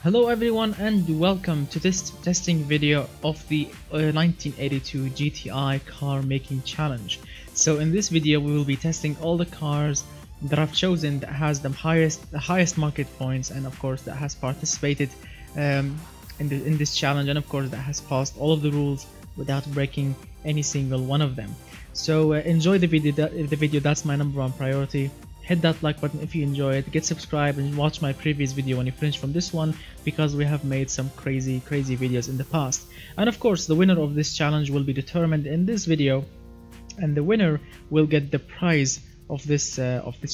Hello everyone and welcome to this testing video of the 1982 GTI car making challenge. So in this video we will be testing all the cars that I've chosen that has the highest market points, and of course that has participated in this challenge, and of course that has passed all of the rules without breaking any single one of them. So enjoy the video. That's my #1 priority. Hit that like button if you enjoy it, get subscribed and watch my previous video when you finish from this one, because we have made some crazy videos in the past. And of course the winner of this challenge will be determined in this video, and the winner will get the prize of this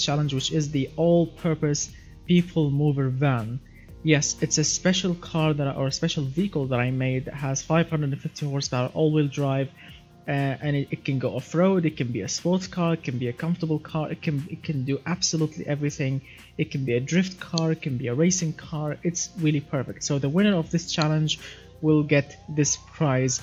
challenge, which is the all-purpose people mover van. Yes, it's a special car or a special vehicle that I made that has 550 horsepower, all-wheel drive. And it can go off-road, it can be a sports car, it can be a comfortable car, it can do absolutely everything. It can be a drift car, it can be a racing car. It's really perfect. So the winner of this challenge will get this prize.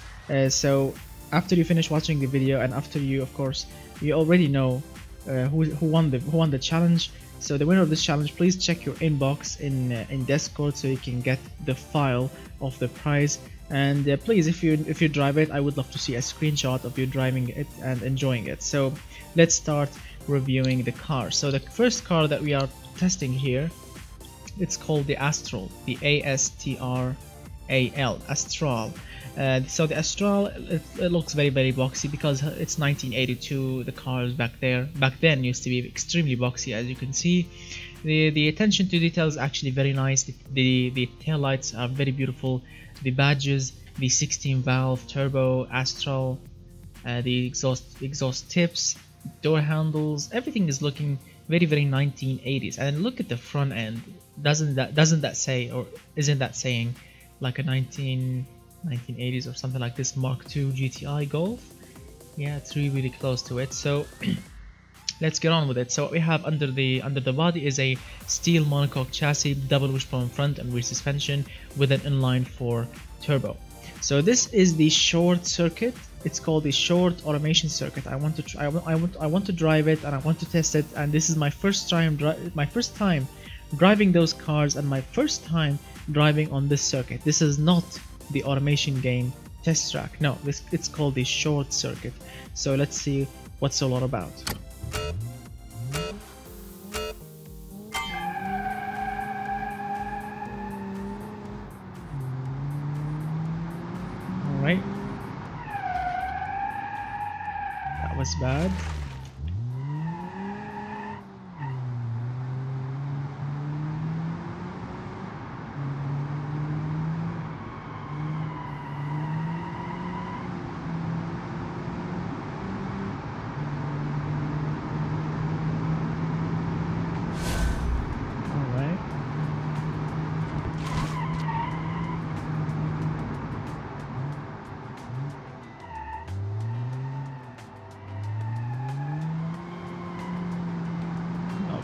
So after you finish watching the video, and after you, of course, you already know who won the challenge. So the winner of this challenge, please check your inbox in Discord so you can get the file of the prize. And please, if you drive it, I would love to see a screenshot of you driving it and enjoying it. So let's start reviewing the car. So the first car that we are testing here, it's called the Astral, the Astral, Astral. So the Astral, it looks very boxy because it's 1982. The cars back then used to be extremely boxy, as you can see. The attention to detail is actually very nice. The tail lights are very beautiful. The badges, the 16 valve turbo Astral, the exhaust tips, door handles, everything is looking very 1980s. And look at the front end. Doesn't that say, or isn't that saying like a 1980s or something like this Mark II GTI Golf? Yeah, it's really close to it. So let's get on with it. So what we have under the body is a steel monocoque chassis, double wishbone front and rear suspension with an inline 4 turbo. So this is the short circuit. It's called the short automation circuit. I want to drive it, and I want to test it, and this is my first time driving those cars, and my first time driving on this circuit. This is not the automation game test track. No, it's called the short circuit. So let's see what's all about. Alright, that was bad.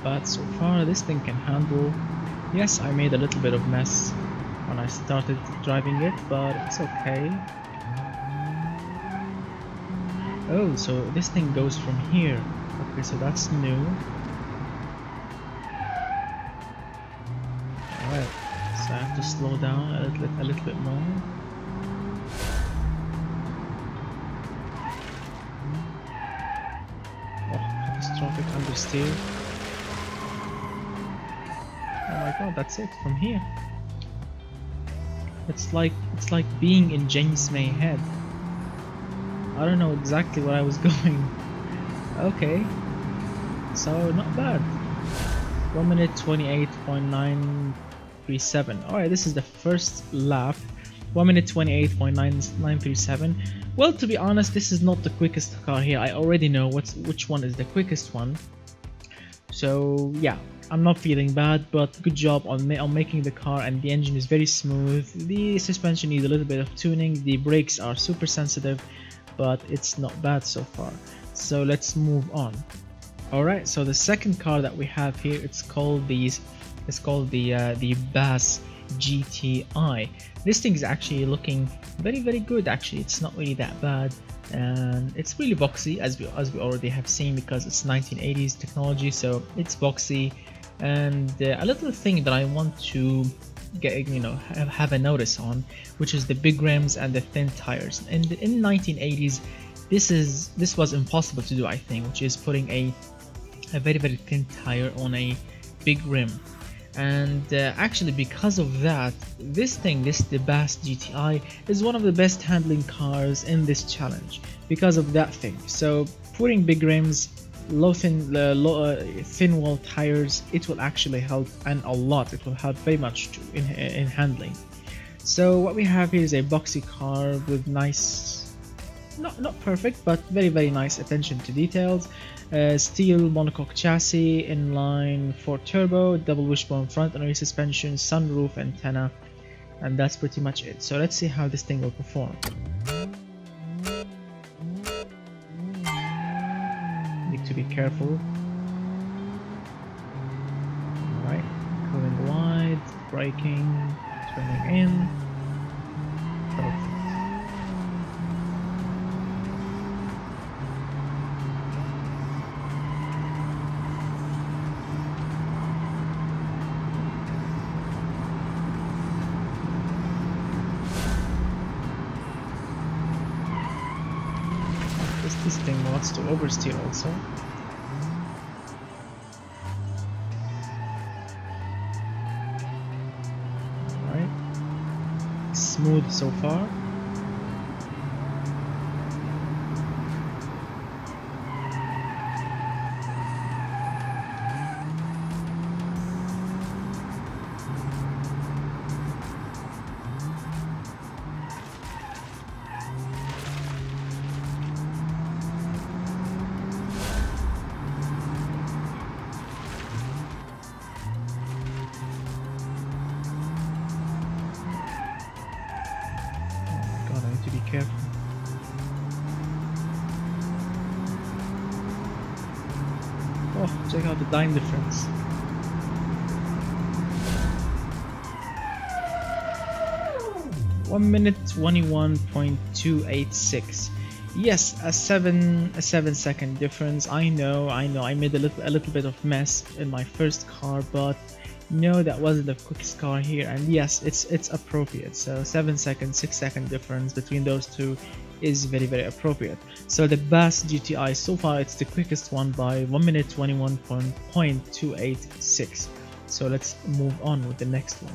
But so far this thing can handle. Yes, I made a little bit of mess when I started driving it, but it's okay. Oh, so this thing goes from here. Okay, so that's new. Alright, so I have to slow down a little bit more. Oh, catastrophic understeer. Oh my god, that's it from here. It's like being in James May head. I don't know exactly where I was going. Okay, so not bad. 1 minute 28.937. Alright, this is the first lap. 1 minute 28.937. Well, to be honest, this is not the quickest car here. I already know which one is the quickest one. So yeah, I'm not feeling bad, but good job on making the car, and the engine is very smooth. The suspension needs a little bit of tuning. The brakes are super sensitive, but it's not bad so far. So let's move on. Alright, so the second car that we have here, it's called the Bass GTI. This thing is actually looking very good. Actually, it's not really that bad. and it's really boxy, as we already have seen, because it's 1980s technology, so it's boxy. And a little thing that I want to get, have a notice on, which is the big rims and the thin tires. And in 1980s, this was impossible to do, I think, which is putting a very thin tire on a big rim. And actually, because of that, the BAS GTI is one of the best handling cars in this challenge because of that thing. So putting big rims, thin wall tires, it will actually help, and a lot. It will help very much too in handling. So what we have here is a boxy car with nice, not perfect, but very nice attention to details. Steel monocoque chassis, inline 4 turbo, double wishbone front and rear suspension, sunroof, antenna, and that's pretty much it. So let's see how this thing will perform. Need to be careful. Alright, going wide, braking, turning in. Perfect. This thing wants to oversteer also. Alright. Smooth so far. Careful. Oh, check out the time difference. (1 minute 21.286). Yes, a 7-second difference. I know. I made a little bit of mess in my first car, but no, that wasn't the quickest car here, and yes, it's appropriate. So 7 seconds, 6-second difference between those two is very appropriate. So the BAS GTI, so far it's the quickest one by 1 minute 21.286. So let's move on with the next one.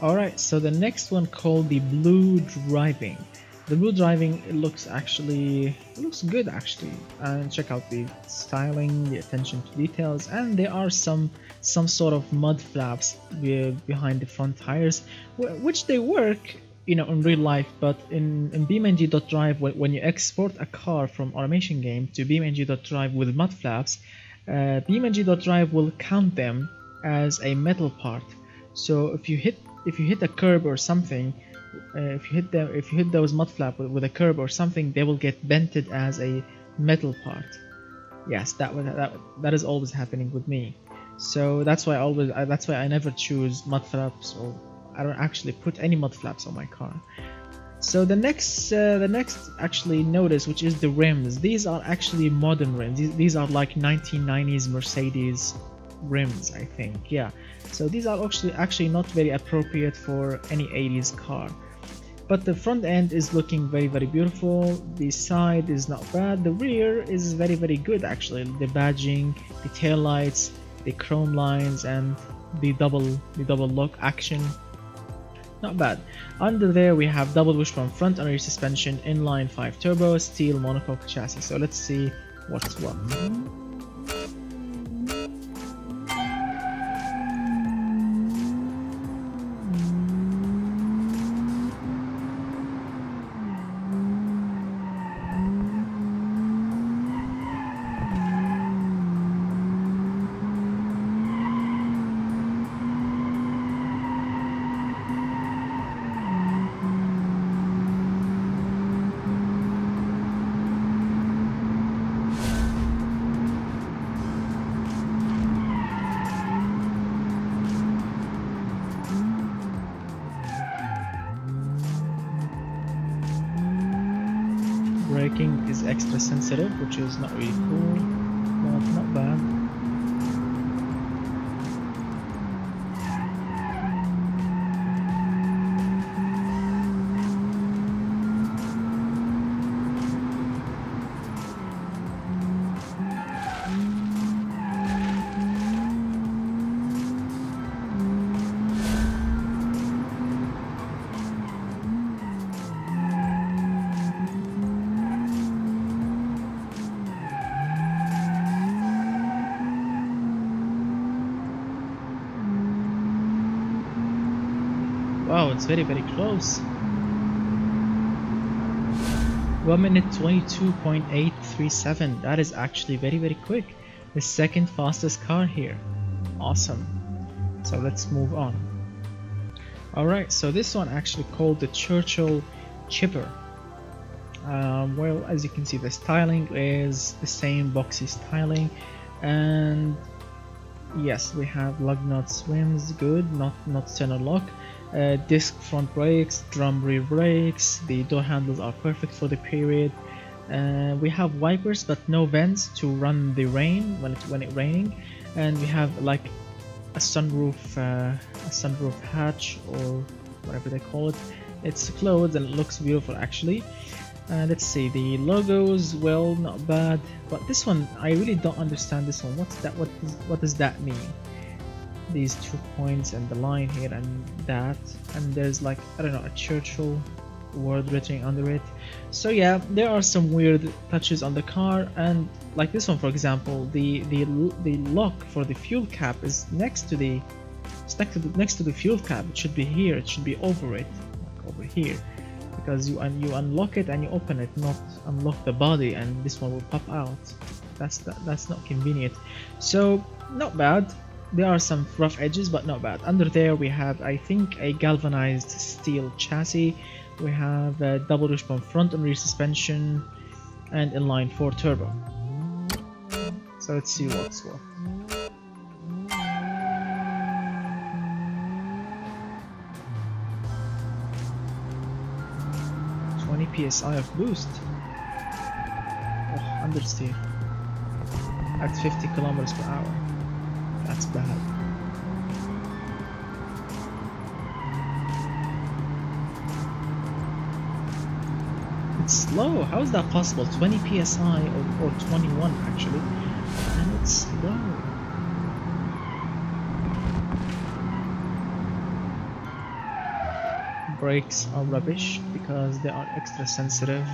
Alright, so the next one called the Blue Driving. The blue driving, it looks good actually, and check out the styling, the attention to details, and there are some sort of mud flaps behind the front tires, which they work, in real life. But in BeamNG.Drive, when you export a car from Automaiton game to BeamNG.Drive with mud flaps, BeamNG.Drive will count them as a metal part. So if you hit a curb or something, if you hit those mud flap with a curb or something, they will get bented as a metal part. Yes, that is always happening with me. So that's why I never choose mud flaps, or I don't actually put any mud flaps on my car. So the next actually notice, which is the rims. These are actually modern rims. These are like 1990s Mercedes rims, I think. Yeah. So these are actually not very appropriate for any 80s car. But the front end is looking very beautiful. The side is not bad. The rear is very good actually. The badging, the tail lights, the chrome lines, and the double lock action. Not bad. Under there we have double wishbone front and rear suspension, inline 5 turbo, steel monocoque chassis. So let's see what's what. Braking is extra sensitive, which is not really cool, but not bad. Wow, it's very close. 1 minute 22.837. That is actually very quick. The second fastest car here. Awesome. So let's move on. Alright, so this one actually called the Churchill Chipper. Well, as you can see, the styling is the same boxy styling, and yes, we have lug nuts, rims, good, not center lock, disc front brakes, drum rear brakes. The door handles are perfect for the period. We have wipers but no vents to run the rain when it's raining, and we have like a sunroof hatch or whatever they call it. It's closed and it looks beautiful actually. Let's see, the logos, well, not bad, but this one I really don't understand. This one, what's that? What does that mean? These 2 points and the line here and that, and there's like, I don't know, a Churchill word written under it. So yeah, there are some weird touches on the car, and like this one for example, the lock for the fuel cap is next to the fuel cap. It should be here, it should be over it, like over here, because you unlock it and you open it, not unlock the body, and this one will pop out. That's not convenient. So not bad. There are some rough edges, but not bad. Under there we have, I think, a galvanized steel chassis. We have a double wishbone front and rear suspension, and inline 4 turbo. So let's see what's what. PSI of boost. Oh, understeer. At 50 kilometers per hour. That's bad. It's slow. How is that possible? 20 PSI or 21 actually, and it's slow. Brakes are rubbish because they are extra sensitive.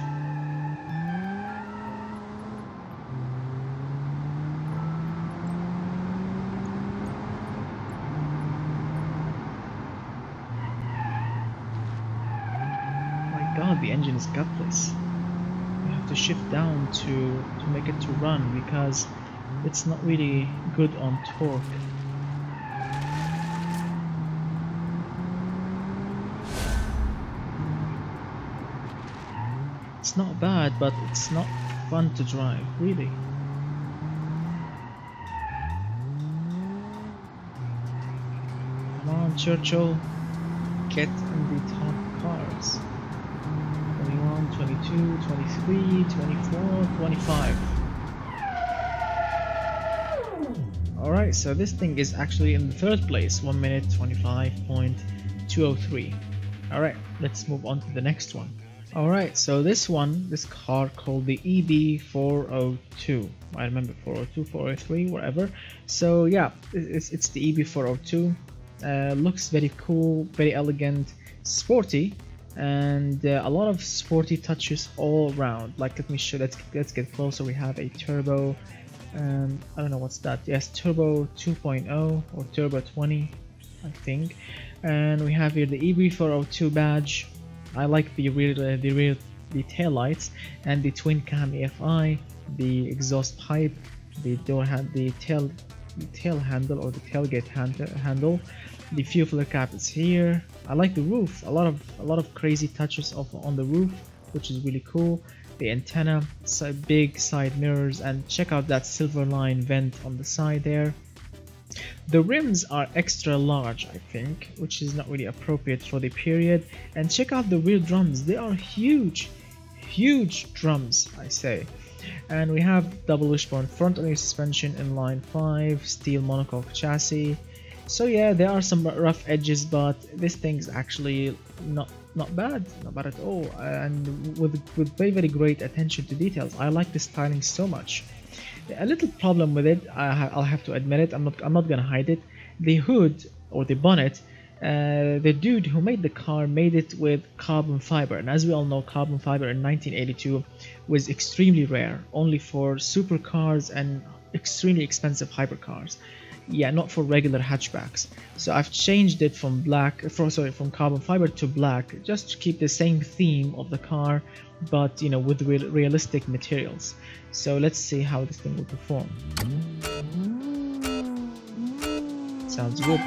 My god, the engine is gutless. You have to shift down to make it to run because it's not really good on torque. It's not bad, but it's not fun to drive, really. Come on, Churchill, get in the top cars. 21, 22, 23, 24, 25. Alright, so this thing is actually in the third place, 1 minute 25.203. Alright, let's move on to the next one. Alright, so this car called the EB402. I remember 402, 403, whatever. So yeah, it's the EB402. Looks very cool, very elegant, sporty, and a lot of sporty touches all around. Like, let me show. Let's get closer. We have a turbo. I don't know what's that. Yes, turbo 2.0 or turbo 20, I think. And we have here the EB402 badge. I like the tail lights and the twin cam EFI, the exhaust pipe, the tail handle or the tailgate handle. The fuel filler cap is here. I like the roof. A lot of crazy touches on the roof, which is really cool. The antenna, big side mirrors, and check out that silver line vent on the side there. The rims are extra large, I think, which is not really appropriate for the period. And check out the rear drums. They are huge drums, I say. And we have double wishbone front and rear suspension, inline 5, steel monocoque chassis. So yeah, there are some rough edges, but this thing's actually not bad at all, and with very great attention to details. I like the styling so much. A little problem with it, I'll have to admit it. I'm not gonna hide it. The hood or the bonnet, the dude who made the car made it with carbon fiber, and as we all know, carbon fiber in 1982 was extremely rare, only for supercars and extremely expensive hypercars. Yeah, not for regular hatchbacks. So I've changed it from from carbon fiber to black, just to keep the same theme of the car, but you know, with realistic materials. So let's see how this thing will perform. Sounds good.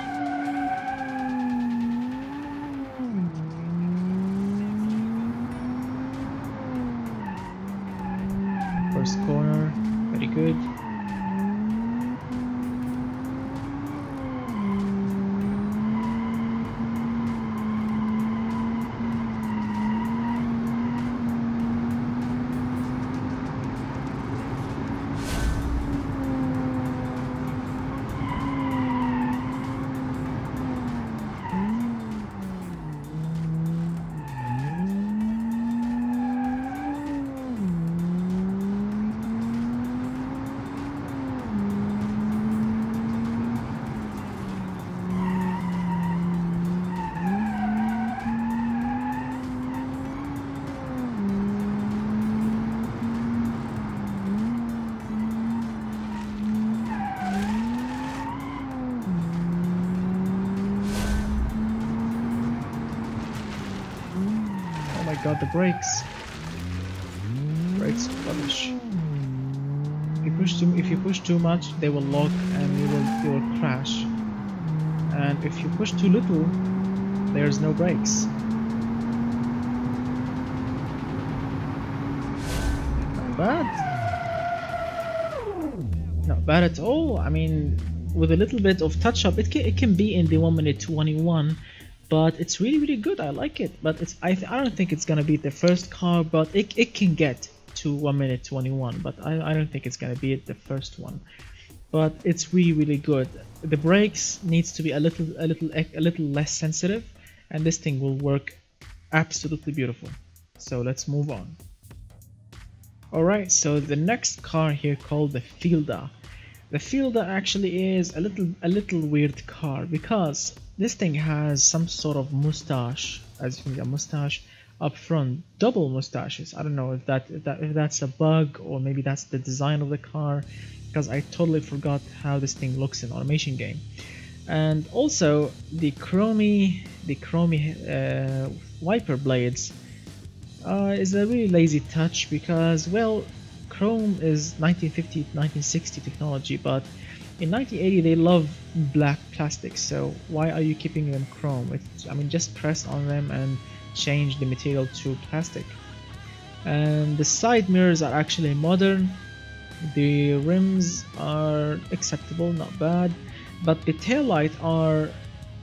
First corner, very good. God, the brakes rubbish. If you push too much, they will lock and you will crash. And if you push too little, there's no brakes. Not bad. Not bad at all. I mean, with a little bit of touch up, it can be in the 1:21. But it's really good. I like it, but I don't think it's gonna be the first car, but it can get to 1:21. But I don't think it's gonna be the first one. But it's really good. The brakes needs to be a little less sensitive, and this thing will work absolutely beautiful. So let's move on. All right. So the next car here called the Felda. The Felda actually is a little weird car because this thing has some sort of mustache, as you can see, a mustache up front, double mustaches. I don't know if that's a bug or maybe that's the design of the car, because I totally forgot how this thing looks in Automaiton game. And also the chromy wiper blades is a really lazy touch because, well, chrome is 1950-1960 technology, but in 1980 they love black plastics, so why are you keeping them chrome? I mean, just press on them and change the material to plastic. And the side mirrors are actually modern, the rims are acceptable, not bad, but the taillight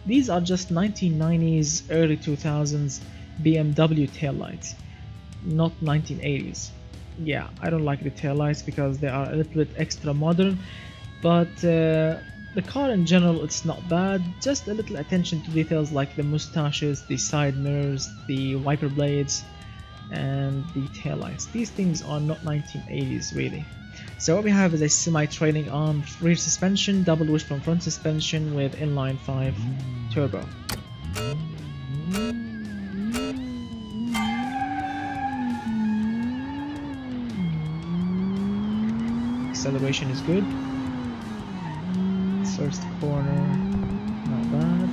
these are just 1990s, early 2000s BMW taillights, not 1980s. Yeah, I don't like the taillights because they are a little bit extra modern, but the car in general, it's not bad. Just a little attention to details like the mustaches, the side mirrors, the wiper blades, and the taillights. These things are not 1980s really. So what we have is a semi-trailing arm rear suspension, double wishbone front suspension with inline 5 turbo. Acceleration is good. First corner, not bad.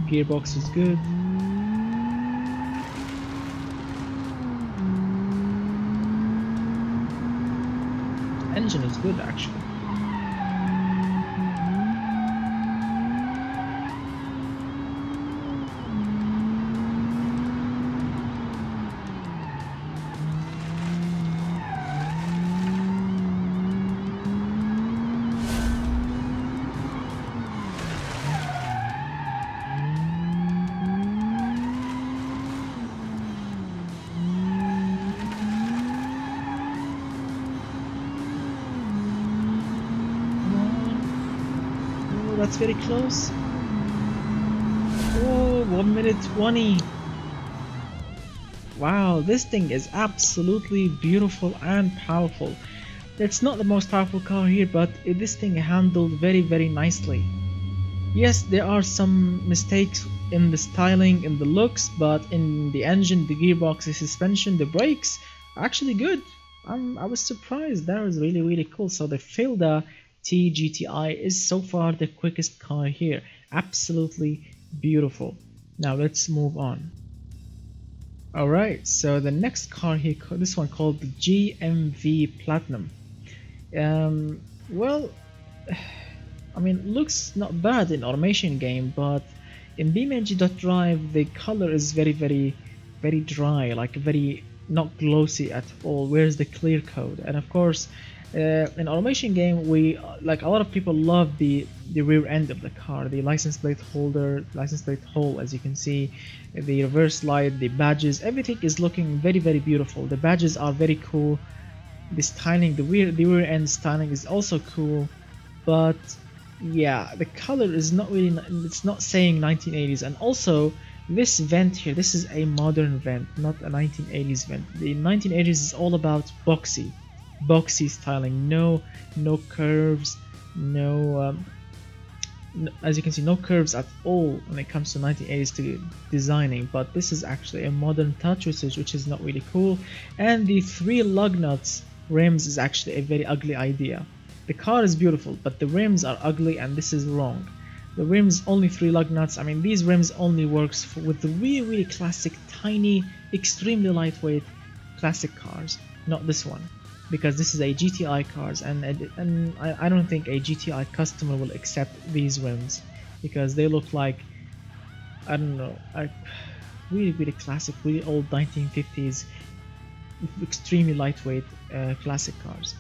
Gearbox is good. Engine is good actually. That's very close. Oh, 1:20. Wow, this thing is absolutely beautiful and powerful. It's not the most powerful car here, but this thing handled very nicely. Yes, there are some mistakes in the styling, in the looks, but in the engine, the gearbox, the suspension, the brakes, actually good. I was surprised. That was really cool. So the Felda T GTI is so far the quickest car here. Absolutely beautiful. Now let's move on. Alright, so the next car here, this one called the GMV Platinum. Well, I mean, looks not bad in Automaiton game, but in BeamNG.Drive the color is very dry, like very not glossy at all. Where's the clear code? And of course, in Automaiton game, we like a lot of people love the rear end of the car, the license plate holder, license plate hole, as you can see, the reverse light, the badges, everything is looking very beautiful. The badges are very cool. The styling, the rear end styling is also cool, but yeah, the color is not really, it's not saying 1980s. And also this vent here, this is a modern vent, not a 1980s vent. The 1980s is all about boxy styling, no curves, as you can see, no curves at all when it comes to 1980s to designing. But this is actually a modern touch, which is not really cool. And the 3 lug nuts rims is actually a very ugly idea. The car is beautiful, but the rims are ugly, and this is wrong. The rims only 3 lug nuts. I mean, these rims only works with the really classic, tiny, extremely lightweight classic cars, not this one, because this is a GTI cars, and I don't think a GTI customer will accept these rims, because they look like, I don't know, really classic, really old 1950s, extremely lightweight classic cars.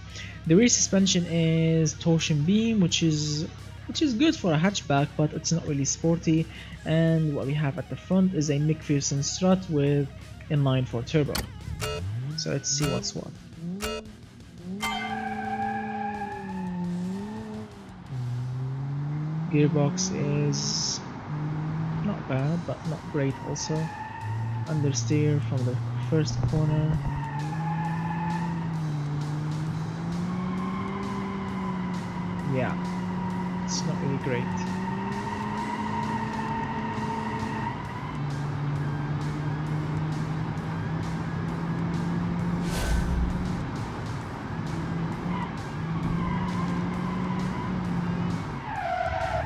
The rear suspension is torsion beam, which is good for a hatchback, but it's not really sporty. And what we have at the front is a McPherson strut with inline 4 turbo. So let's see what's what. Gearbox is not bad, but not great also. Understeer from the first corner. Yeah, it's not really great.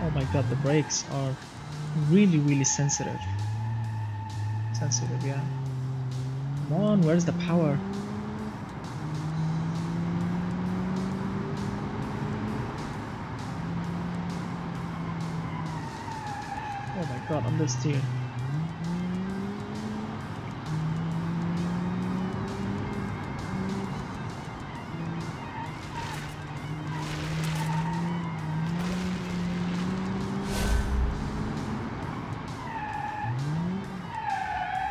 Oh my god, the brakes are really sensitive. Yeah. Come on, where's the power? Oh my god, understeer.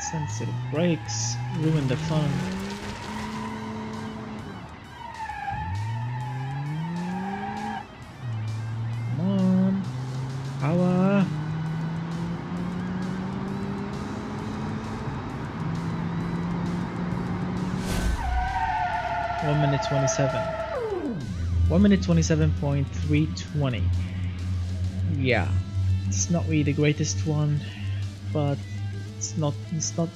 Sensitive brakes ruin the fun. Come on, power. One minute 27. 1 minute 27.320. Yeah, it's not really the greatest one, but it's not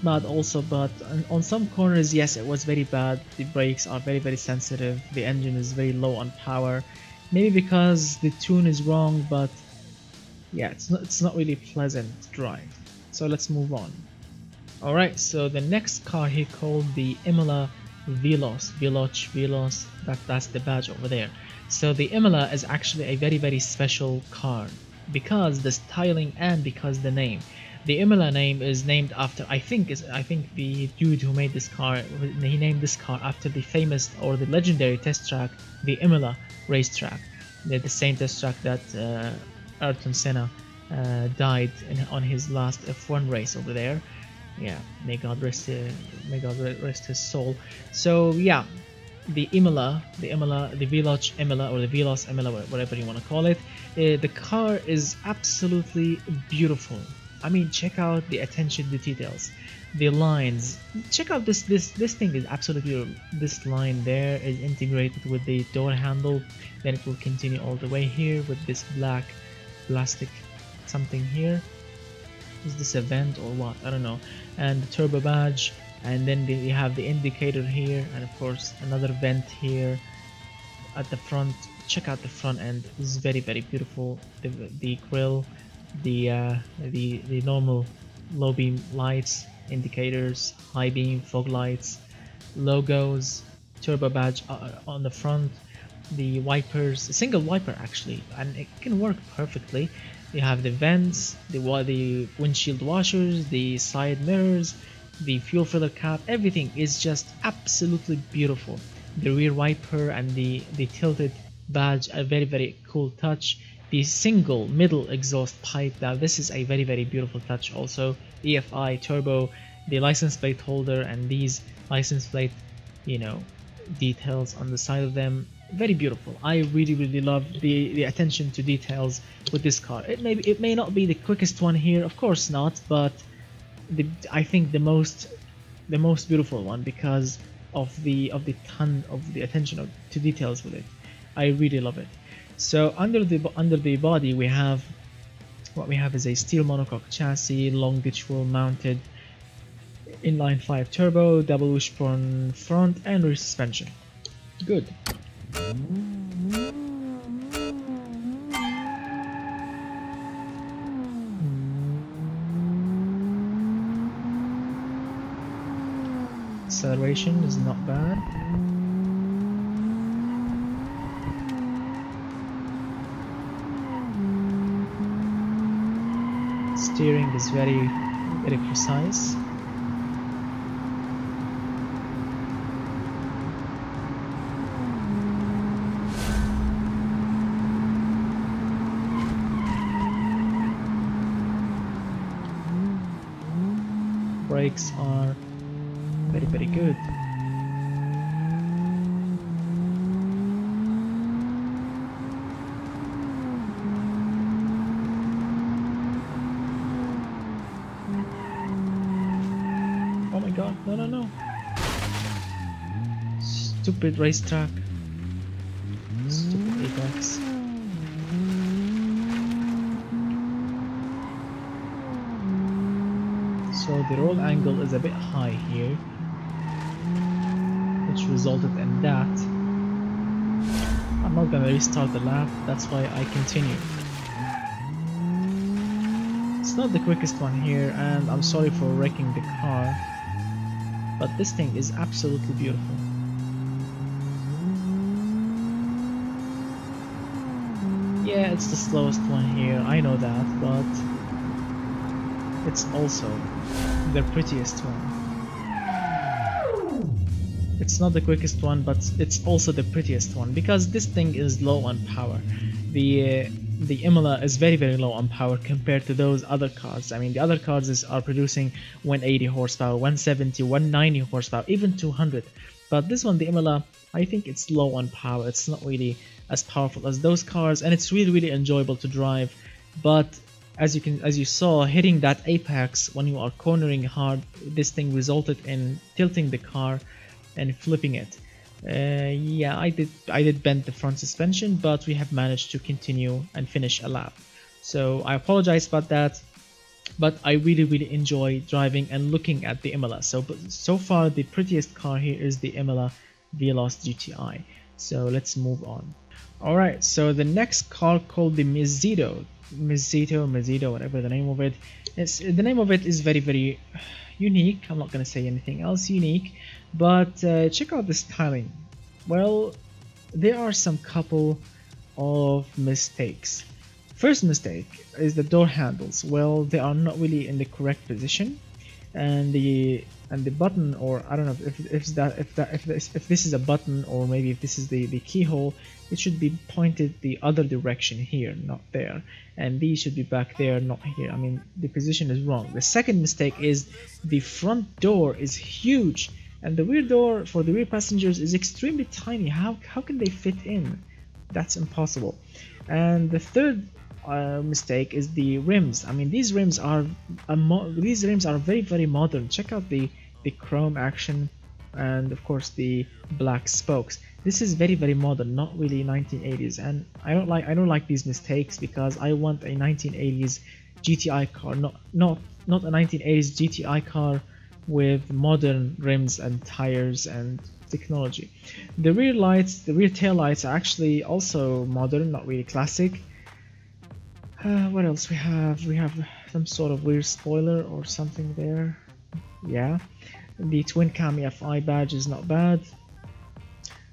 bad also. But on some corners, yes, it was very bad. The brakes are very sensitive. The engine is very low on power, maybe because the tune is wrong, but yeah, it's not really pleasant to drive. So let's move on. Alright, so the next car here called the Imola Veloce, that's the badge over there. So the Imola is actually a very special car because the styling and because the name. The Imola name is named after, I think the dude who made this car, he named this car after the famous or the legendary test track, the Imola racetrack. They're the same test track that Ayrton Senna died on his last F1 race over there. Yeah, may God rest his soul. So yeah, the Imola, the Veloce Imola, or the Veloce Imola, whatever you want to call it. The car is absolutely beautiful. I mean, check out the attention to details, the lines. Check out this thing is absolutely beautiful. This line there is integrated with the door handle, then it will continue all the way here with this black plastic something here. Is this a vent or what? I don't know. And the turbo badge, and then you have the indicator here, and of course another vent here at the front. Check out the front end. This is very beautiful. The grill, the normal low beam lights, indicators, high beam, fog lights, logos, turbo badge on the front, the wipers, a single wiper actually, and it can work perfectly. You have the vents, the windshield washers, the side mirrors, the fuel filler cap. Everything is just absolutely beautiful. The rear wiper and the tilted badge, a very cool touch. The single middle exhaust pipe, now this is a very beautiful touch also. EFI turbo, the license plate holder, and these license plate, you know, details on the side of them. Very beautiful. I really love the attention to details with this car. It may not be the quickest one here, of course not, but I think the most beautiful one because of the ton of the attention to details with it. I really love it. So under the body we have is a steel monocoque chassis, long ditch wheel mounted, inline 5 turbo, double wishbone front and rear suspension. Good. Acceleration is not bad. Steering is very precise. Brakes are very good. Oh my god, no. Stupid racetrack. Stupid apex. So the roll angle is a bit high here, which resulted in that. I'm not gonna restart the lap, that's why I continue. It's not the quickest one here, and I'm sorry for wrecking the car, but this thing is absolutely beautiful. Yeah, it's the slowest one here, I know that, but it's also the prettiest one. It's not the quickest one, but it's also the prettiest one because this thing is low on power. The Imola is very low on power compared to those other cars. I mean, the other cars are producing 180 horsepower, 170, 190 horsepower, even 200. But this one, the Imola, I think it's low on power. It's not really as powerful as those cars, and it's really enjoyable to drive. But as you saw, hitting that apex when you are cornering hard, this thing resulted in tilting the car and flipping it. Yeah, I did bend the front suspension, but we have managed to continue and finish a lap. So I apologize about that, but I really enjoy driving and looking at the Imola. So far the prettiest car here is the Imola Veloz GTI. So let's move on. Alright, so the next car called the Macedo, whatever the name of it. The name of it is very unique. I'm not gonna say anything else unique, but check out the styling. Well, there are some couple of mistakes. First mistake is the door handles. Well, they are not really in the correct position, and the button, or I don't know if this is a button, or maybe if this is the keyhole, it should be pointed the other direction here, not there, and these should be back there, not here. I mean, the position is wrong. The second mistake is the front door is huge, and the rear door for the rear passengers is extremely tiny. How can they fit in? That's impossible. And the third mistake is the rims. I mean, these rims are very modern. Check out the chrome action, and of course the black spokes. This is very modern, not really 1980s, and I don't like these mistakes, because I want a 1980s GTI car, not a 1980s GTI car with modern rims and tires and technology. The rear tail lights are actually also modern, not really classic. What else we have? We have some sort of rear spoiler or something there. Yeah, the twin cam EFI badge is not bad.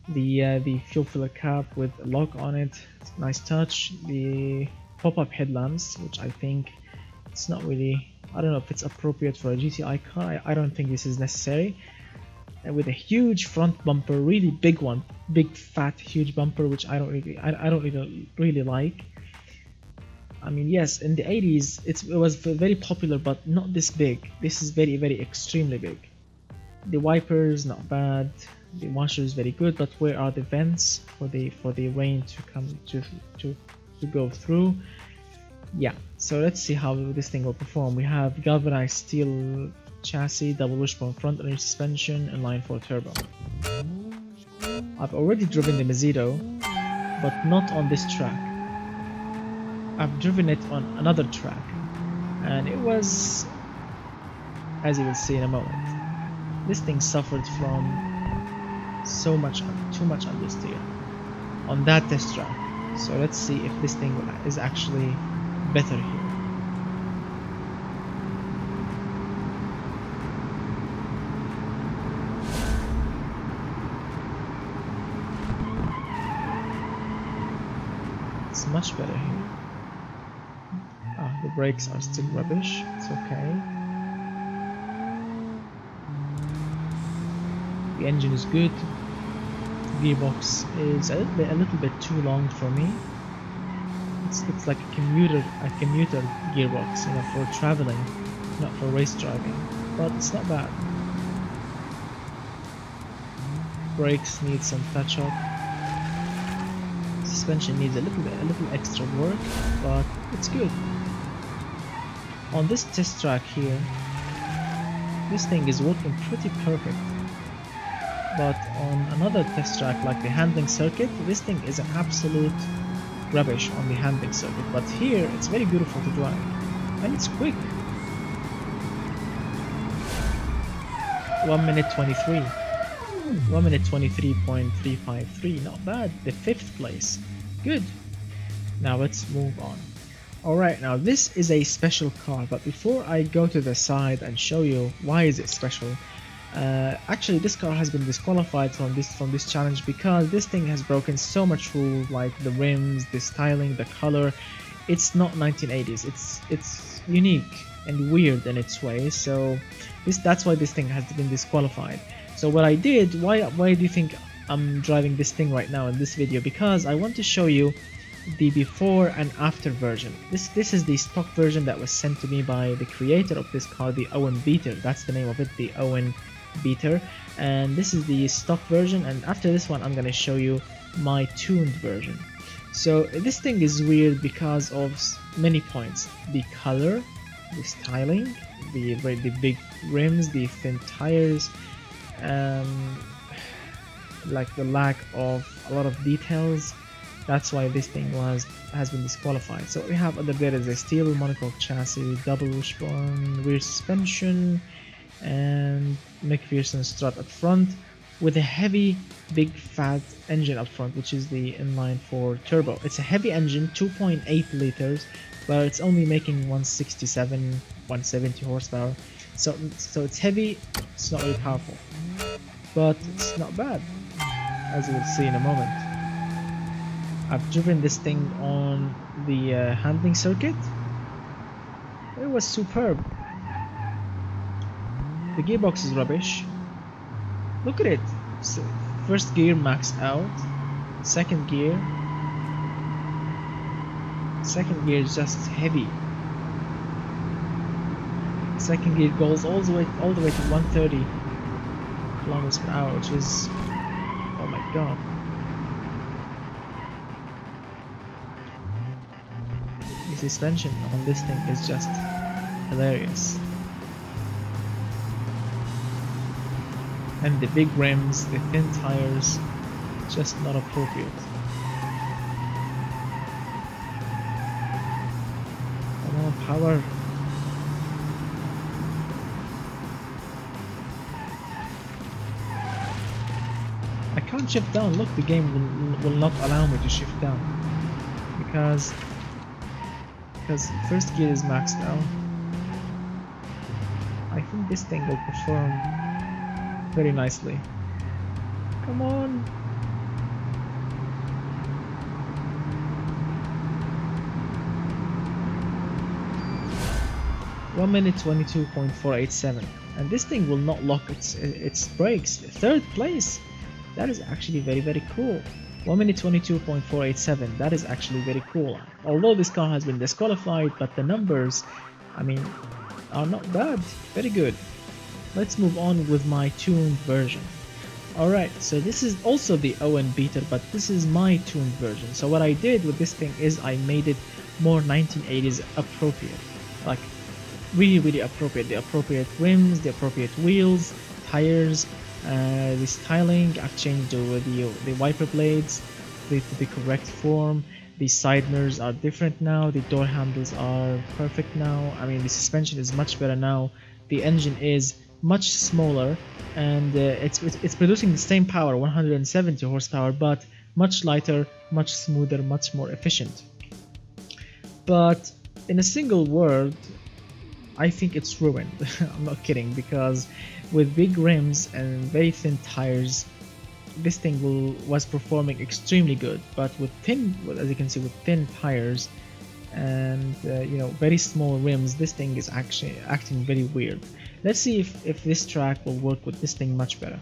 The fuel filler cap with a lock on it, nice touch. The pop-up headlamps, which I think it's not really, I don't know if it's appropriate for a GTI car. I don't think this is necessary. And with a huge front bumper, really big one, big fat huge bumper, which I don't really like. I mean, yes, in the 80s it was very popular, but not this big. This is very extremely big. The wipers not bad. The washer is very good, but where are the vents for the rain to come to go through? Yeah, so let's see how this thing will perform. We have galvanized steel chassis, double wishbone front and rear suspension, inline 4 turbo. I've already driven the Macedo, but not on this track. I've driven it on another track, and it was, as you will see in a moment, this thing suffered from too much understeer on that test track. So let's see if this thing is actually better here. It's much better here. The brakes are still rubbish. It's okay. The engine is good. The gearbox is a little bit too long for me. It's like a commuter gearbox, you know, for traveling, not for race driving. But it's not bad. Brakes need some touch up. Suspension needs a little extra work, but it's good. On this test track here, this thing is working pretty perfect. But on another test track like the handling circuit, this thing is an absolute rubbish on the handling circuit. But here, it's very beautiful to drive, and it's quick. 1 minute 23. 1 minute 23.353, not bad. The 5th place, good. Now let's move on. Alright, now this is a special car, but before I go to the side and show you why is it special, actually this car has been disqualified from this challenge because this thing has broken so much rules, like the rims, the styling, the color. It's not 1980s, it's unique and weird in its way, so that's why this thing has been disqualified. So what I did, why do you think I'm driving this thing right now in this video? Because I want to show you the before and after version. This is the stock version that was sent to me by the creator of this car, the Owen Beetle. That's the name of it, the Owen Beetle. And this is the stock version, and after this one I'm gonna show you my tuned version. So this thing is weird because of many points: the color, the styling, the big rims, the thin tires, like the lack of a lot of details. That's why this thing has been disqualified. So we have under there is a steel monocoque chassis, double wishbone, rear suspension, and McPherson strut up front with a heavy, big, fat engine up front, which is the inline 4 turbo. It's a heavy engine, 2.8 liters, but it's only making 167, 170 horsepower. So it's heavy. It's not really powerful, but it's not bad, as you will see in a moment. I've driven this thing on the handling circuit. It was superb. The gearbox is rubbish. Look at it. So first gear maxed out. Second gear is just heavy. Second gear goes all the way to 130 kilometers per hour, which is, oh my god. suspension on this thing is just hilarious. And the big rims, the thin tires, just not appropriate. Come on, power. I can't shift down. Look, the game will not allow me to shift down because first gear is maxed out. I think this thing will perform very nicely. Come on. One minute 22.487, and this thing will not lock its brakes. Third place. That is actually very cool. 1 minute 22.487. That is actually very cool. Although this car has been disqualified, but the numbers, I mean, are not bad. Very good. Let's move on with my tuned version. Alright, so this is also the Owen Beetle, but this is my tuned version. So what I did with this thing is I made it more 1980s appropriate. Like really appropriate. The appropriate rims, the appropriate wheels, tires, the styling. I've changed the wiper blades to the correct form. The side mirrors are different now. The door handles are perfect now. I mean, the suspension is much better now. The engine is much smaller, and it's producing the same power, 170 horsepower, but much lighter, much smoother, much more efficient. But in a single word, I think it's ruined. I'm not kidding, because with big rims and very thin tires, this thing was performing extremely good. But with thin, as you can see, with thin tires and you know, very small rims, this thing is actually acting very weird. Let's see if this track will work with this thing much better.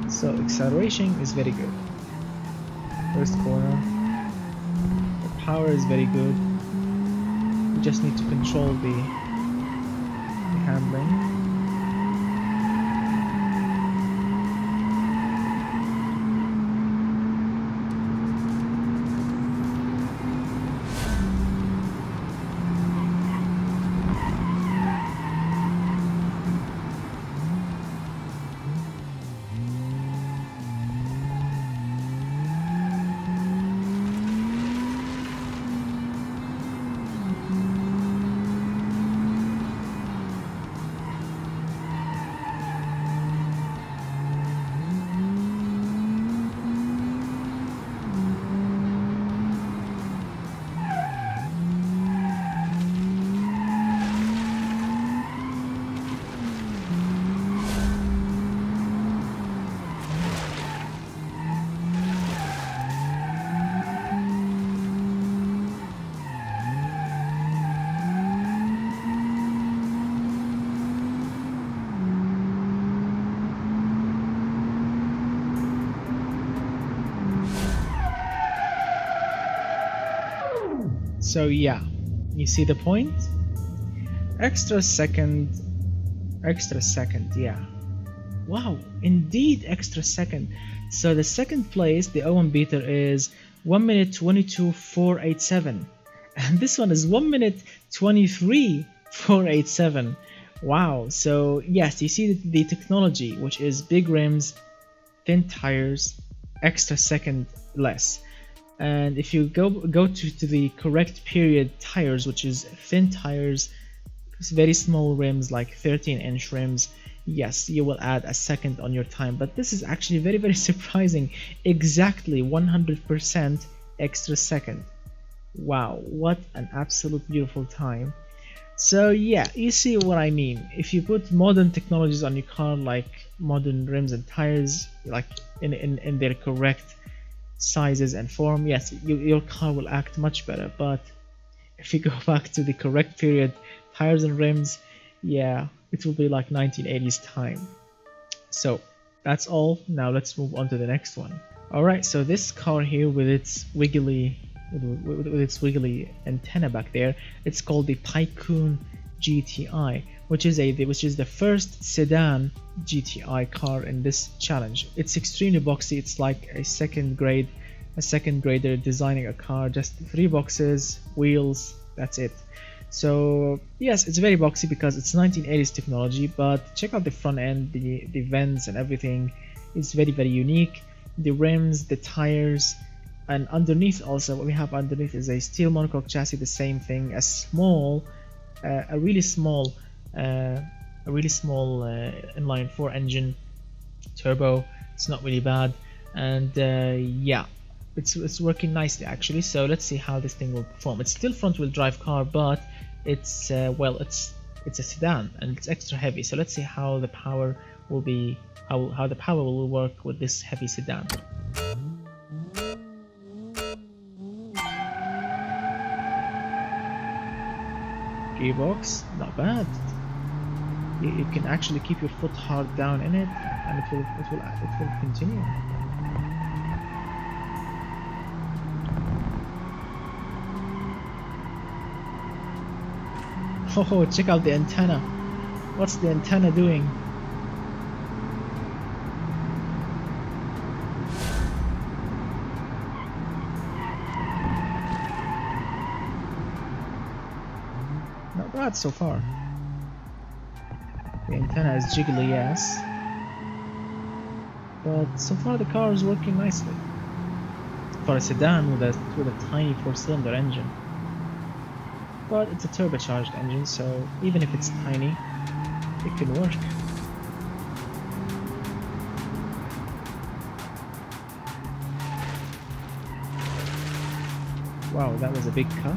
So acceleration is very good. First corner. The power is very good. You just need to control the handling. So yeah, you see the point? Extra second, yeah. Wow, indeed extra second. So the second place, the Owen Beetle, is 1 minute 22.487, and this one is 1 minute 23.487. Wow, so yes, you see the technology, which is big rims, thin tires, extra second less. And if you go to the correct period tires, which is thin tires, very small rims like 13-inch rims, yes, you will add a second on your time. But this is actually very surprising. Exactly 100% extra second. Wow, what an absolute beautiful time. So yeah, you see what I mean. If you put modern technologies on your car, like modern rims and tires, like in their correct sizes and form, yes, your car will act much better. But if you go back to the correct period tires and rims, yeah, it will be like 1980s time. So that's all. Now let's move on to the next one. Alright, so this car here with its wiggly antenna back there, it's called the PICoon GTI. which is the first sedan GTI car in this challenge. It's extremely boxy. It's like a second grader designing a car. Just 3 boxes, wheels, that's it. So yes, it's very boxy because it's 1980s technology, but check out the front end, the vents and everything. It's very, very unique. The rims, the tires, and underneath also, what we have underneath is a steel monocoque chassis, the same thing, a really small inline 4 engine turbo. It's not really bad, and yeah, it's working nicely actually. So let's see how this thing will perform. It's still front wheel drive car, but it's it's a sedan and it's extra heavy. So let's see how the power will be, how the power will work with this heavy sedan. Gearbox, not bad. You can actually keep your foot hard down in it, and it will continue. Oh, check out the antenna. What's the antenna doing? Not bad so far. The antenna is jiggly, yes, but so far the car is working nicely for a sedan with a tiny 4-cylinder engine. But it's a turbocharged engine, so even if it's tiny, it can work. Wow, that was a big cut.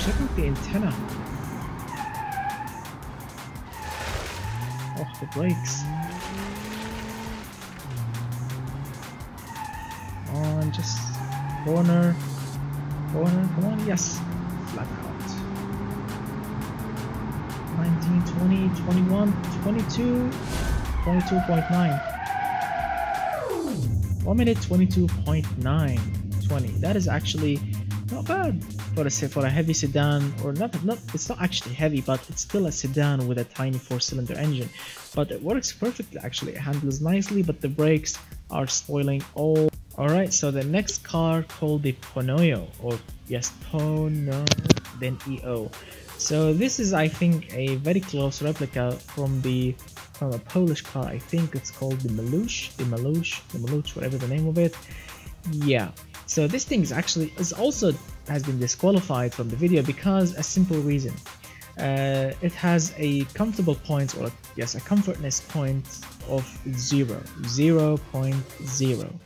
Check out the antenna. Oh, the brakes. On, just corner, come on, yes, flat out. 19, 20, 21, 22, 22.9. 1 minute 22.9, 20. That is actually not bad for a heavy sedan, or not. It's not actually heavy, but it's still a sedan with a tiny 4-cylinder engine. But it works perfectly actually. It handles nicely, but the brakes are spoiling all. Alright, so the next car called the Ponoyo, or yes, Pono, then EO. So this is, I think, a very close replica from a Polish car. I think it's called the Maluch, whatever the name of it. Yeah. So this thing has been disqualified from the video because a simple reason. It has a comfortable point, or yes, a comfortness point of 0.0.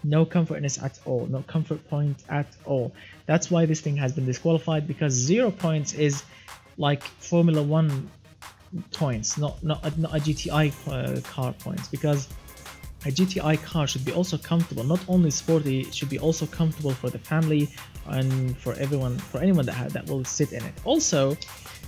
No comfortness at all, no comfort point at all. That's why this thing has been disqualified, because 0 points is like Formula 1 points, not a GTI car points, because a GTI car should be also comfortable. Not only sporty, it should be also comfortable for the family and for anyone that will sit in it. Also,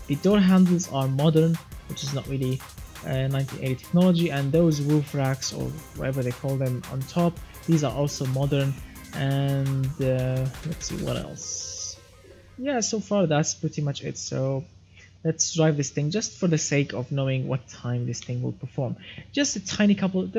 the door handles are modern, which is not really 1980 technology, and those roof racks, or whatever they call them, on top, these are also modern. And let's see what else. Yeah, so far that's pretty much it. So let's drive this thing just for the sake of knowing what time this thing will perform. Just a couple of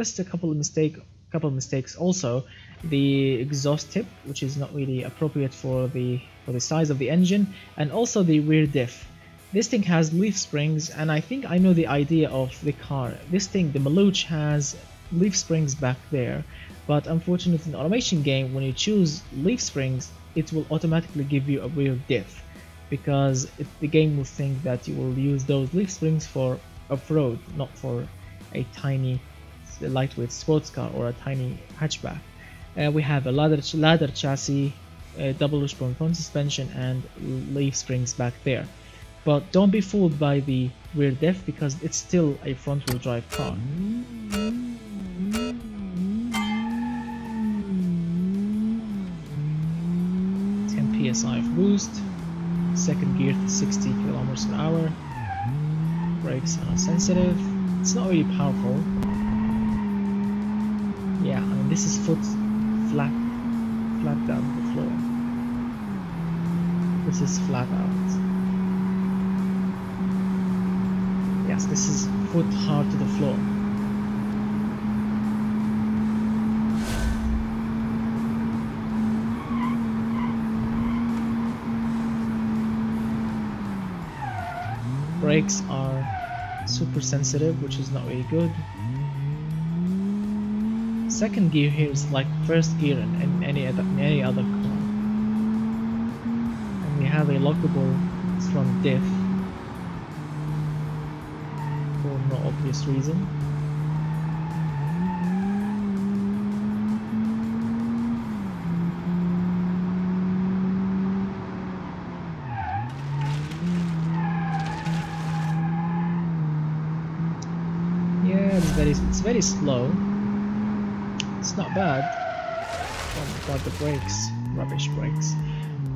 mistakes. Also, the exhaust tip, which is not really appropriate for the size of the engine, and also the rear diff. This thing has leaf springs, and I think I know the idea of the car. This thing, the Maluch, has leaf springs back there, but unfortunately in the automation game, when you choose leaf springs, it will automatically give you a rear diff, because the game will think that you will use those leaf springs for off-road, not for a tiny lightweight sports car or a tiny hatchback. We have a ladder chassis, double wishbone front suspension, and leaf springs back there. But don't be fooled by the rear diff, because it's still a front-wheel drive car. 10 psi of boost, second gear to 60 km/h. Brakes are sensitive. It's not really powerful. Yeah, I mean, this is foot flat down the floor. This is flat out. Yes, this is foot hard to the floor. Brakes are super sensitive, which is not really good. Second gear here is like first gear in any other car. And we have a lockable front diff for no obvious reason. Yeah, it's very slow. It's not bad, but the brakes, rubbish brakes.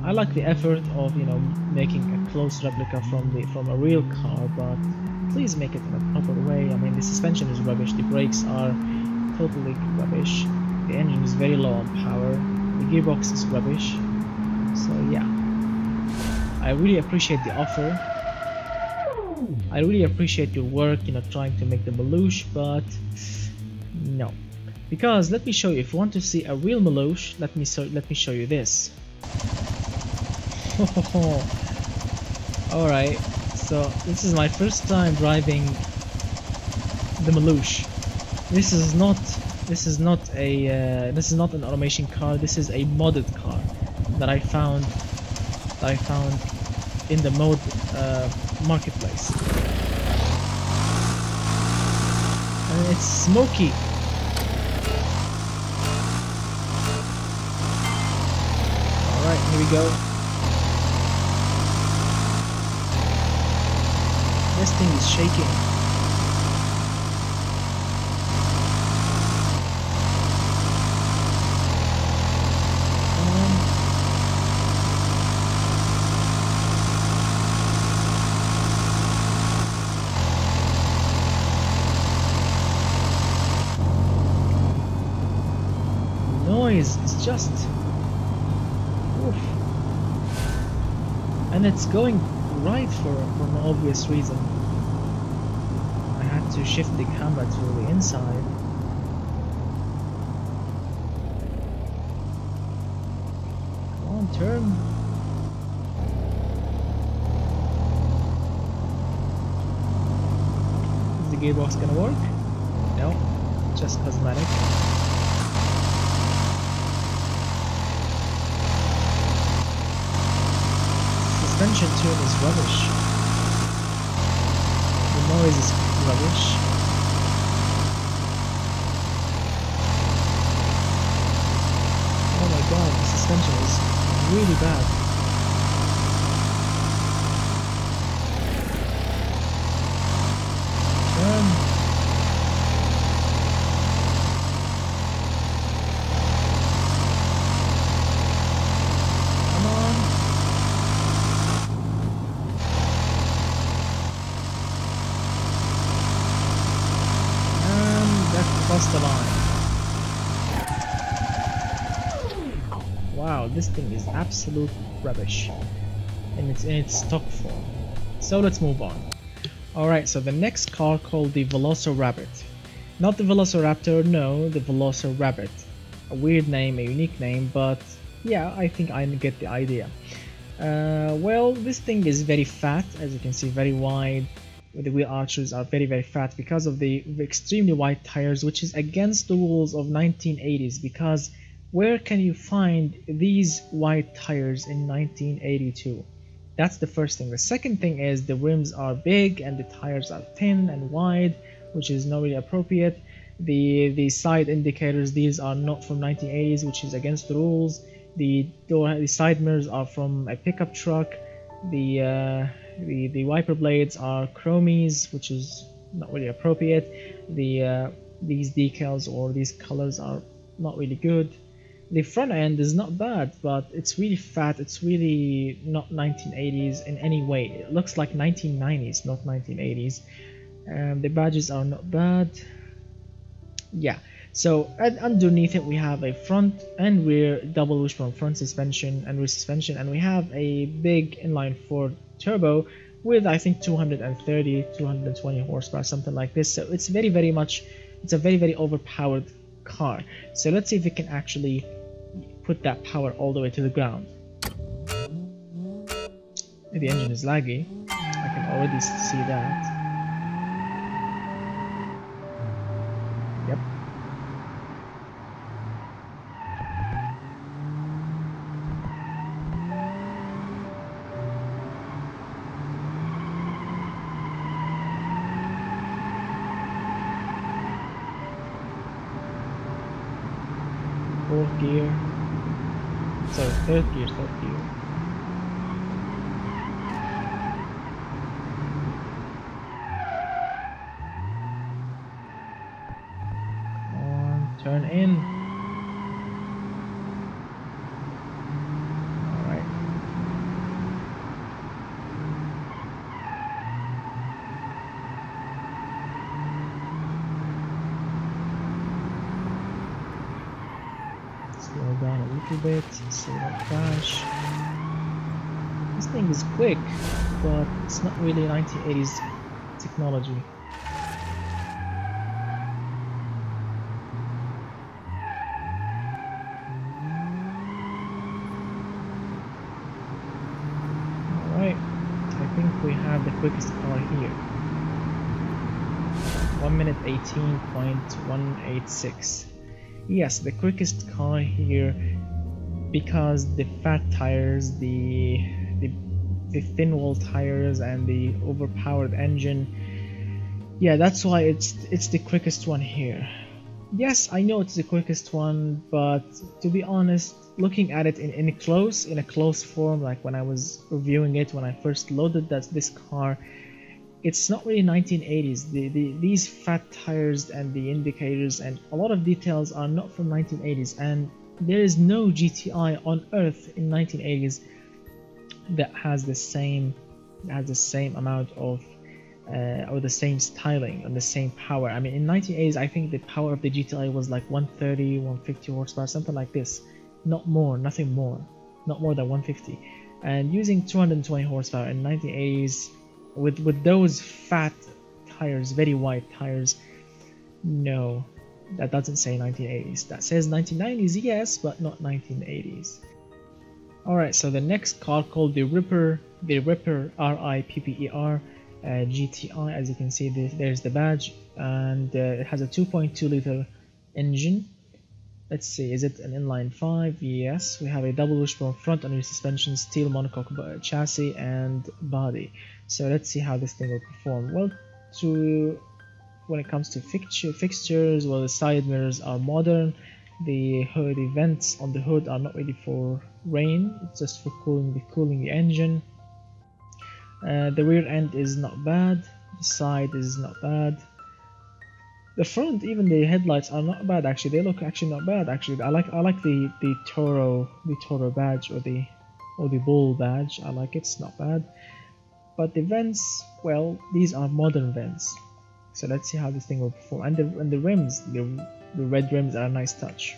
I like the effort of, you know, making a close replica from a real car, but please make it in a proper way. I mean, the suspension is rubbish, the brakes are totally rubbish, the engine is very low on power, the gearbox is rubbish. So yeah, I really appreciate the offer. I really appreciate your work, you know, trying to make the Malouche, but no. Because let me show you, if you want to see a real Malouche, let me show you this. Alright, so this is my first time driving the Malouche. This is not an Automaiton car. This is a modded car that I found in the mod marketplace, and it's smoky. Alright, here we go. This thing is shaking. Noise, it's just oof. And it's going right for no obvious reason. I had to shift the camera to the inside. Come on, turn. Is the gearbox gonna work? No, just cosmetic. Suspension tune is rubbish. The noise is rubbish. Oh my god, the suspension is really bad. Turn. Come on. Across the line. Wow, this thing is absolute rubbish in its stock form. So let's move on. Alright, so the next car called the Valastro Rabbit. Not the Velociraptor, no, the Valastro Rabbit. A weird name, a unique name, but yeah, I think I get the idea. Well, this thing is very fat, as you can see, very wide. The wheel arches are very fat because of the extremely wide tires, which is against the rules of 1980s, because where can you find these wide tires in 1982? That's the first thing. The second thing is the rims are big and the tires are thin and wide, which is not really appropriate. The side indicators, these are not from 1980s, which is against the rules. The side mirrors are from a pickup truck. The wiper blades are chromies, which is not really appropriate. These decals or these colors are not really good. The front end is not bad, but it's really fat. It's really not 1980s in any way. It looks like 1990s, not 1980s. The badges are not bad. Yeah. So underneath it we have a front and rear double wishbone front suspension and rear suspension, and we have a big inline 4 turbo with I think 230, 220 horsepower, something like this. So it's it's a very overpowered car. So let's see if we can actually put that power all the way to the ground. The engine is laggy. I can already see that. Yep. Fourth gear. Sorry, third gear. Turn in. Alright. Slow down a little bit so we don't crash. This thing is quick, but it's not really 1980s technology. We have the quickest car here. 1 minute 18.186. Yes, the quickest car here, because the fat tires, the thin wall tires, and the overpowered engine. Yeah, that's why it's the quickest one here. Yes, I know it's the quickest one, but to be honest, looking at it in a close form, like when I was reviewing it when I first loaded this car, it's not really 1980s. These fat tires and the indicators and a lot of details are not from 1980s, and there is no GTI on earth in 1980s that has the same amount of or the same styling and the same power. I mean, in 1980s, I think the power of the GTI was like 130, 150 horsepower, something like this. Not more, nothing more, not more than 150. And using 220 horsepower in 1980s with those fat tires, very wide tires, no, that doesn't say 1980s. That says 1990s, yes, but not 1980s. Alright, so the next car called the Ripper RIPPER GTI. As you can see, there's the badge, and it has a 2.2 liter engine. Let's see, is it an inline 5? Yes. We have a double wishbone front and rear suspension, steel monocoque chassis and body. So let's see how this thing will perform. Well, when it comes to fixtures, well, the side mirrors are modern. The vents on the hood are not ready for rain, it's just for cooling the engine. The rear end is not bad, the side is not bad. The front, even the headlights are not bad actually. They look actually not bad actually. I like the Toro badge or the bull badge. I like it, it's not bad. But the vents, well, these are modern vents. So let's see how this thing will perform. And the rims, the red rims are a nice touch.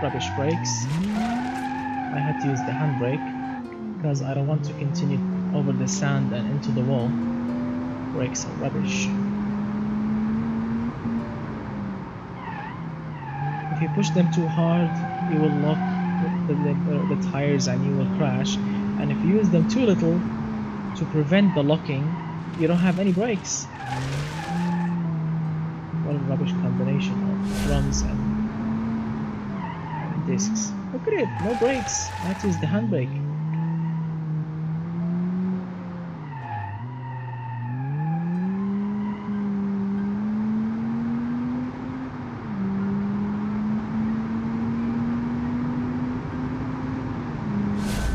Rubbish brakes. I had to use the handbrake because I don't want to continue over the sand and into the wall. Brakes are rubbish. If you push them too hard, you will lock the tires and you will crash. And if you use them too little to prevent the locking, you don't have any brakes. What a rubbish combination of drums and discs. Look at it, no brakes. I have to use the handbrake.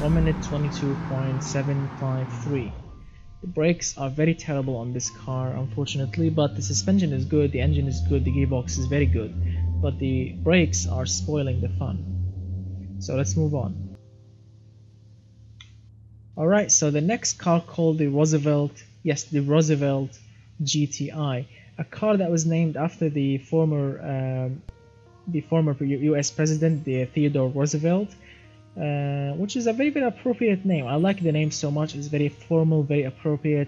1 minute 22.753. The brakes are very terrible on this car, unfortunately, but the suspension is good, the engine is good, the gearbox is very good, but the brakes are spoiling the fun. So let's move on. Alright, so the next car called the Roosevelt, yes, the Roosevelt GTI, a car that was named after the former US president, the Theodore Roosevelt, which is a very, very appropriate name. I like the name so much. It's very formal, very appropriate.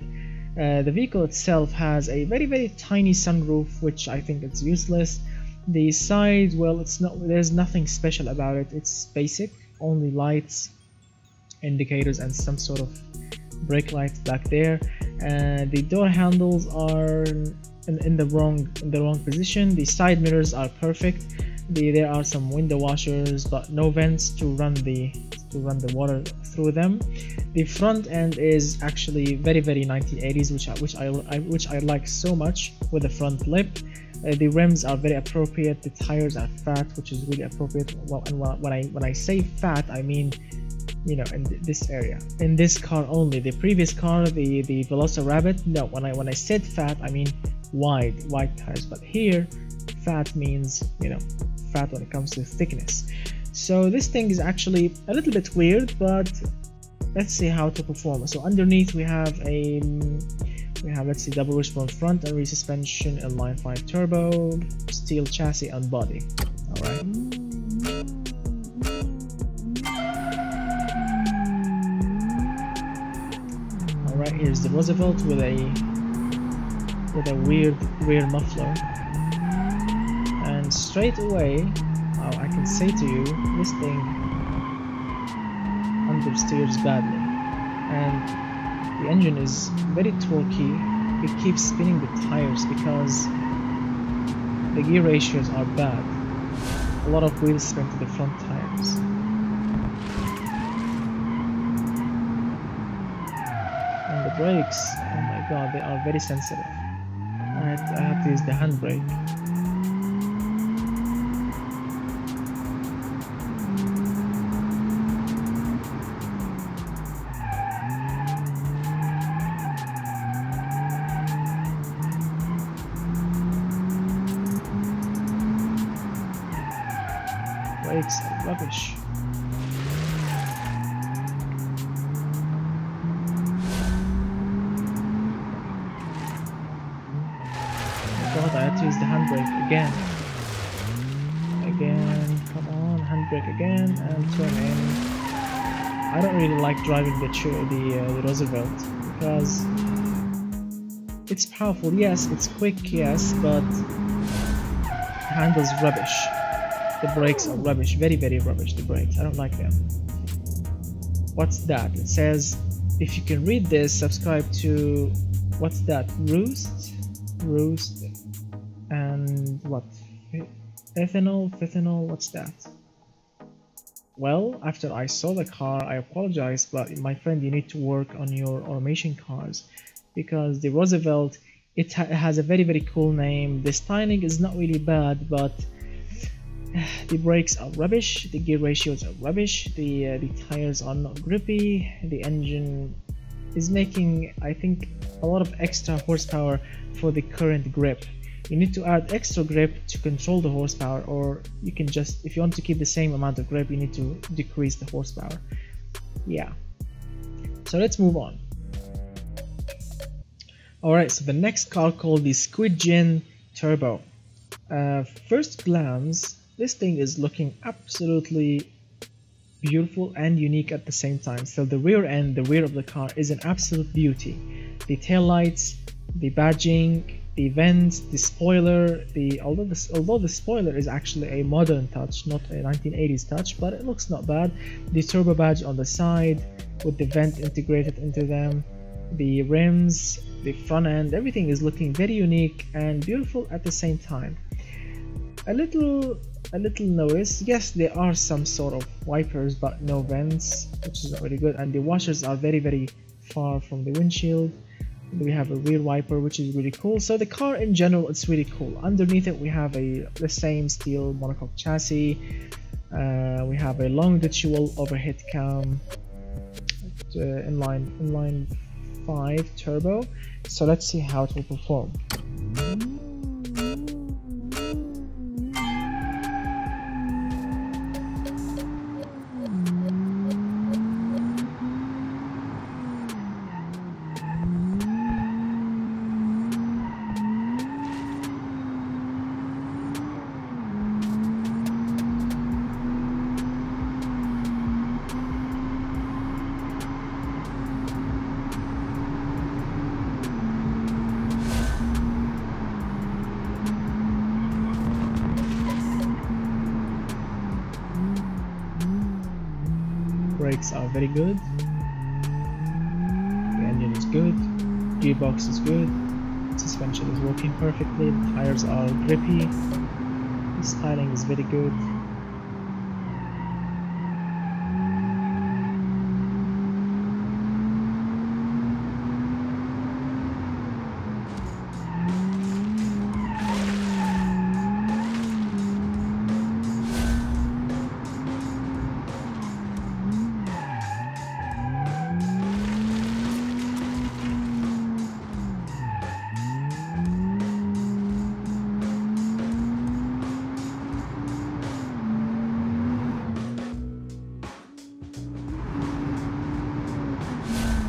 The vehicle itself has a very, very tiny sunroof, which I think it's useless. The side, well, there's nothing special about it. It's basic, only lights, indicators, and some sort of brake lights back there. The door handles are in the wrong position. The side mirrors are perfect. There are some window washers, but no vents to run the water through them. The front end is actually very, very 1980s, which I like so much, with the front lip. The rims are very appropriate. The tires are fat, which is really appropriate. Well, and when I say fat, I mean, you know, in this area, in this car only. The previous car, the Valastro Rabbit, no, when I said fat, I mean wide tires. But here, fat means, you know, fat when it comes to thickness. So this thing is actually a little bit weird, but let's see how to perform. So underneath we have let's see, double wishbone front and rear suspension, inline 5 turbo, steel chassis and body. All right. All right, here's the Roosevelt with a weird rear muffler. And straight away, I can say to you, this thing understeers badly, and the engine is very torquey. It keeps spinning the tires because the gear ratios are bad. A lot of wheel spin to the front tires. And the brakes, oh my god, they are very sensitive. I have to use the handbrake. Brakes are rubbish. God, I had to use the handbrake again. Come on, handbrake again, and turn in. I don't really like driving the Roosevelt because it's powerful, yes, it's quick, yes, but the handle's rubbish. The brakes are rubbish, very, very rubbish, the brakes. I don't like them. What's that? It says, if you can read this, subscribe to, what's that? Roost, and what? Ethanol, what's that? Well, after I saw the car, I apologize, but my friend, you need to work on your automation cars, because the Roosevelt, it has a very, very cool name. The styling is not really bad, but the brakes are rubbish, the gear ratios are rubbish, the tires are not grippy, the engine is making, I think, a lot of extra horsepower for the current grip. You need to add extra grip to control the horsepower, or you can just, if you want to keep the same amount of grip, you need to decrease the horsepower. Yeah. So let's move on. Alright, so the next car called the Squid Gin Turbo. First glance, this thing is looking absolutely beautiful and unique at the same time. So the rear end, the rear of the car is an absolute beauty. The tail lights, the badging, the vents, the spoiler, although the spoiler is actually a modern touch, not a 1980s touch, but it looks not bad. The turbo badge on the side with the vent integrated into them, the rims, the front end, everything is looking very unique and beautiful at the same time. A little noise, yes, there are some sort of wipers but no vents, which is not really good, and the washers are very, very far from the windshield. We have a rear wiper, which is really cool. So the car in general, it's really cool. Underneath it we have the same steel monocoque chassis. We have a longitudinal overhead cam, inline 5 turbo. So let's see how it will perform. Brakes are very good, the engine is good, gearbox is good, suspension is working perfectly, the tires are grippy, the styling is very good.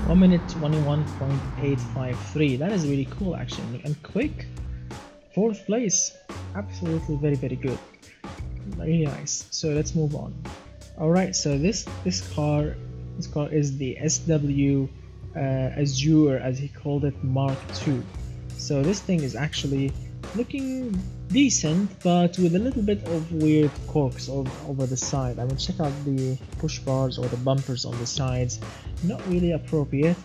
One minute 21.853. That is really cool actually, and quick. 4th place, absolutely very good, very nice. So let's move on. Alright, so this car is the SW Azure, as he called it, Mark II. So this thing is actually looking decent, but with a little bit of weird corks over the side. I mean, check out the push bars or the bumpers on the sides, not really appropriate,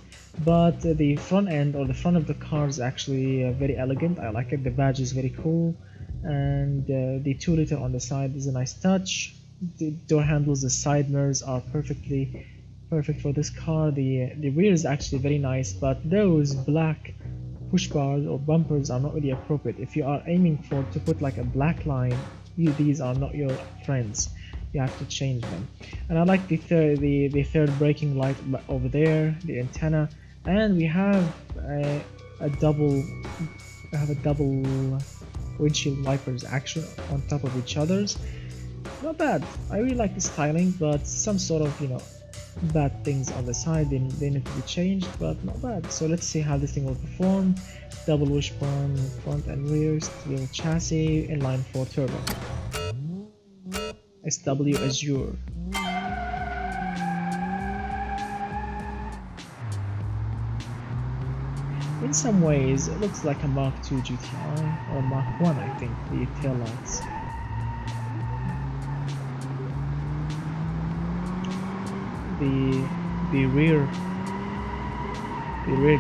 but the front end or the front of the car is actually very elegant. I like it. The badge is very cool, and the 2 liter on the side is a nice touch. The door handles, the side mirrors are perfect for this car. The rear is actually very nice, but those black push bars or bumpers are not really appropriate. If you are aiming to put like a black line, these are not your friends. You have to change them. And I like the third braking light over there, the antenna, and we have a double windshield wipers action on top of each other's. Not bad. I really like the styling, but some sort of, you know, bad things on the side, they need to be changed, but not bad. So let's see how this thing will perform. Double wishbone front and rear, steel chassis, inline 4 turbo, SW Azure. In some ways it looks like a Mark II GTI or Mark I, I think, the tail lights. The rear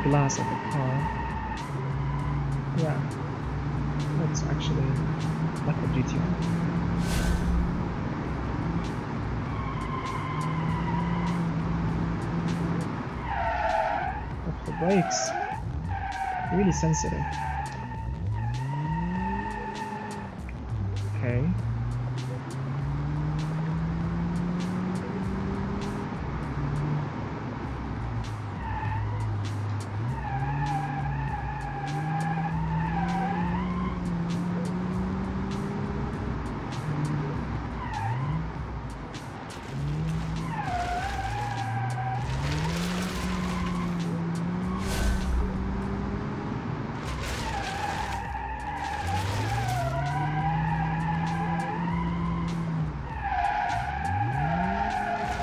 glass of the car, yeah, looks actually like a GTI. But the brakes, really sensitive. Okay.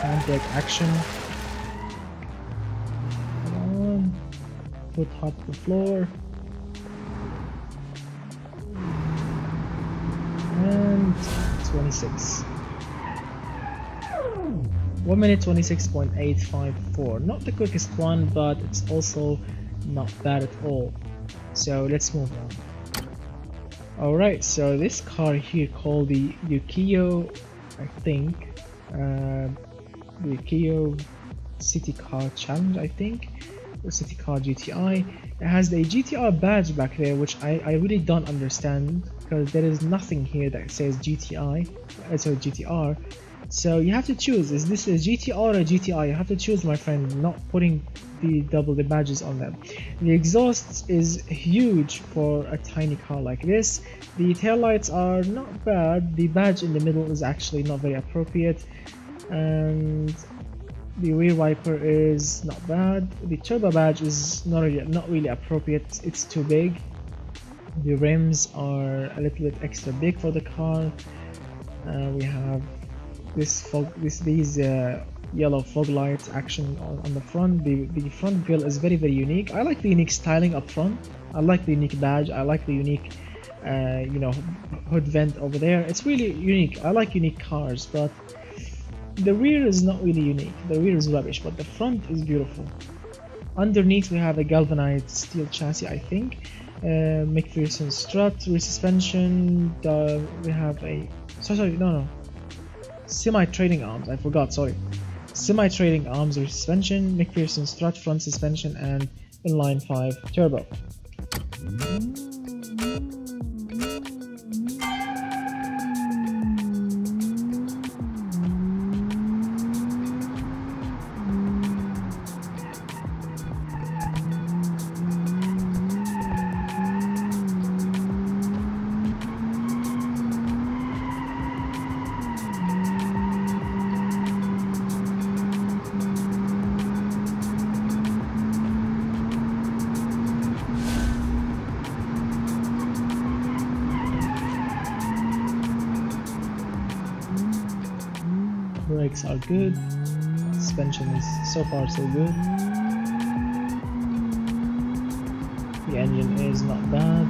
Handbrake action. Come on. Foot hop the floor. And 26. 1 minute 26.854. Not the quickest one, but it's also not bad at all. So let's move on. Alright, so this car here called the Yukio, I think, the Yukio City Car Challenge, I think, or City Car GTI. It has the GTR badge back there, which I really don't understand, because there is nothing here that says GTI, sorry, GTR. So you have to choose, is this a GTR or a GTI? You have to choose, my friend, not putting the badges on them. The exhaust is huge for a tiny car like this. The taillights are not bad. The badge in the middle is actually not very appropriate, and the rear wiper is not bad. The turbo badge is not really appropriate. It's too big. The rims are a little bit extra big for the car. We have these yellow fog lights action on the front. The front grille is very unique. I like the unique styling up front. I like the unique badge. I like the unique hood vent over there. It's really unique. I like unique cars, but the rear is not really unique. The rear is rubbish, but the front is beautiful. Underneath we have a galvanized steel chassis, I think. McPherson strut, rear suspension. We have a semi-trailing arms. I forgot. Sorry, semi-trailing arms, rear suspension, McPherson strut, front suspension, and inline 5 turbo. Brakes are good. Suspension is so far so good. The engine is not bad.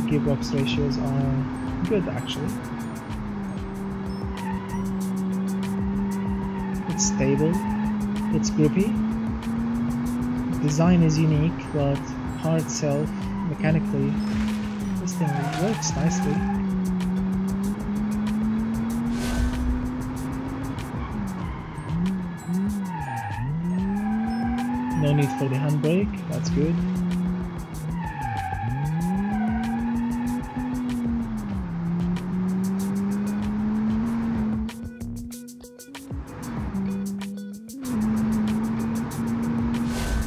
Gearbox ratios are good actually. It's stable. It's grippy. Design is unique, but car itself, mechanically, this thing works nicely. No need for the handbrake, that's good.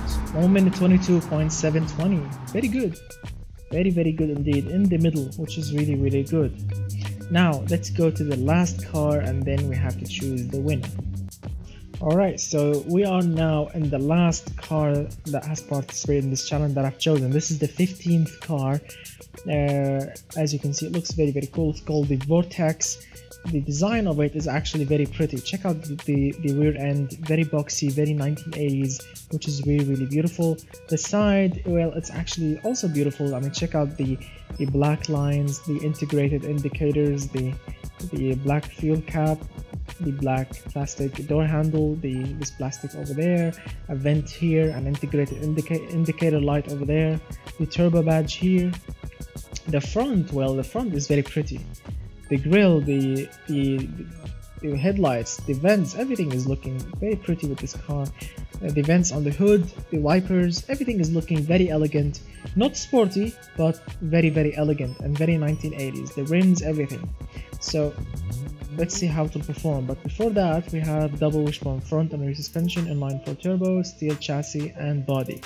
So 1 minute 22.720, very good. Very good indeed, in the middle, which is really good. Now let's go to the last car and then we have to choose the winner. Alright, so we are now in the last car that has participated in this challenge that I've chosen. This is the 15th car. As you can see, it looks very cool. It's called the Vortex. The design of it is actually very pretty. Check out the rear end, very boxy, very 1980s, which is really beautiful. The side, well, it's actually also beautiful. I mean, check out the black lines, the integrated indicators, the black fuel cap, the black plastic door handle, this plastic over there, a vent here, an integrated indicator light over there, the turbo badge here. The front, well, the front is very pretty. The grille, the headlights, the vents, everything is looking very pretty with this car. The vents on the hood, the wipers, everything is looking very elegant. Not sporty, but very elegant and very 1980s. The rims, everything. So let's see how it will perform. But before that, we have double wishbone front and rear suspension, inline 4 turbo, steel chassis, and body.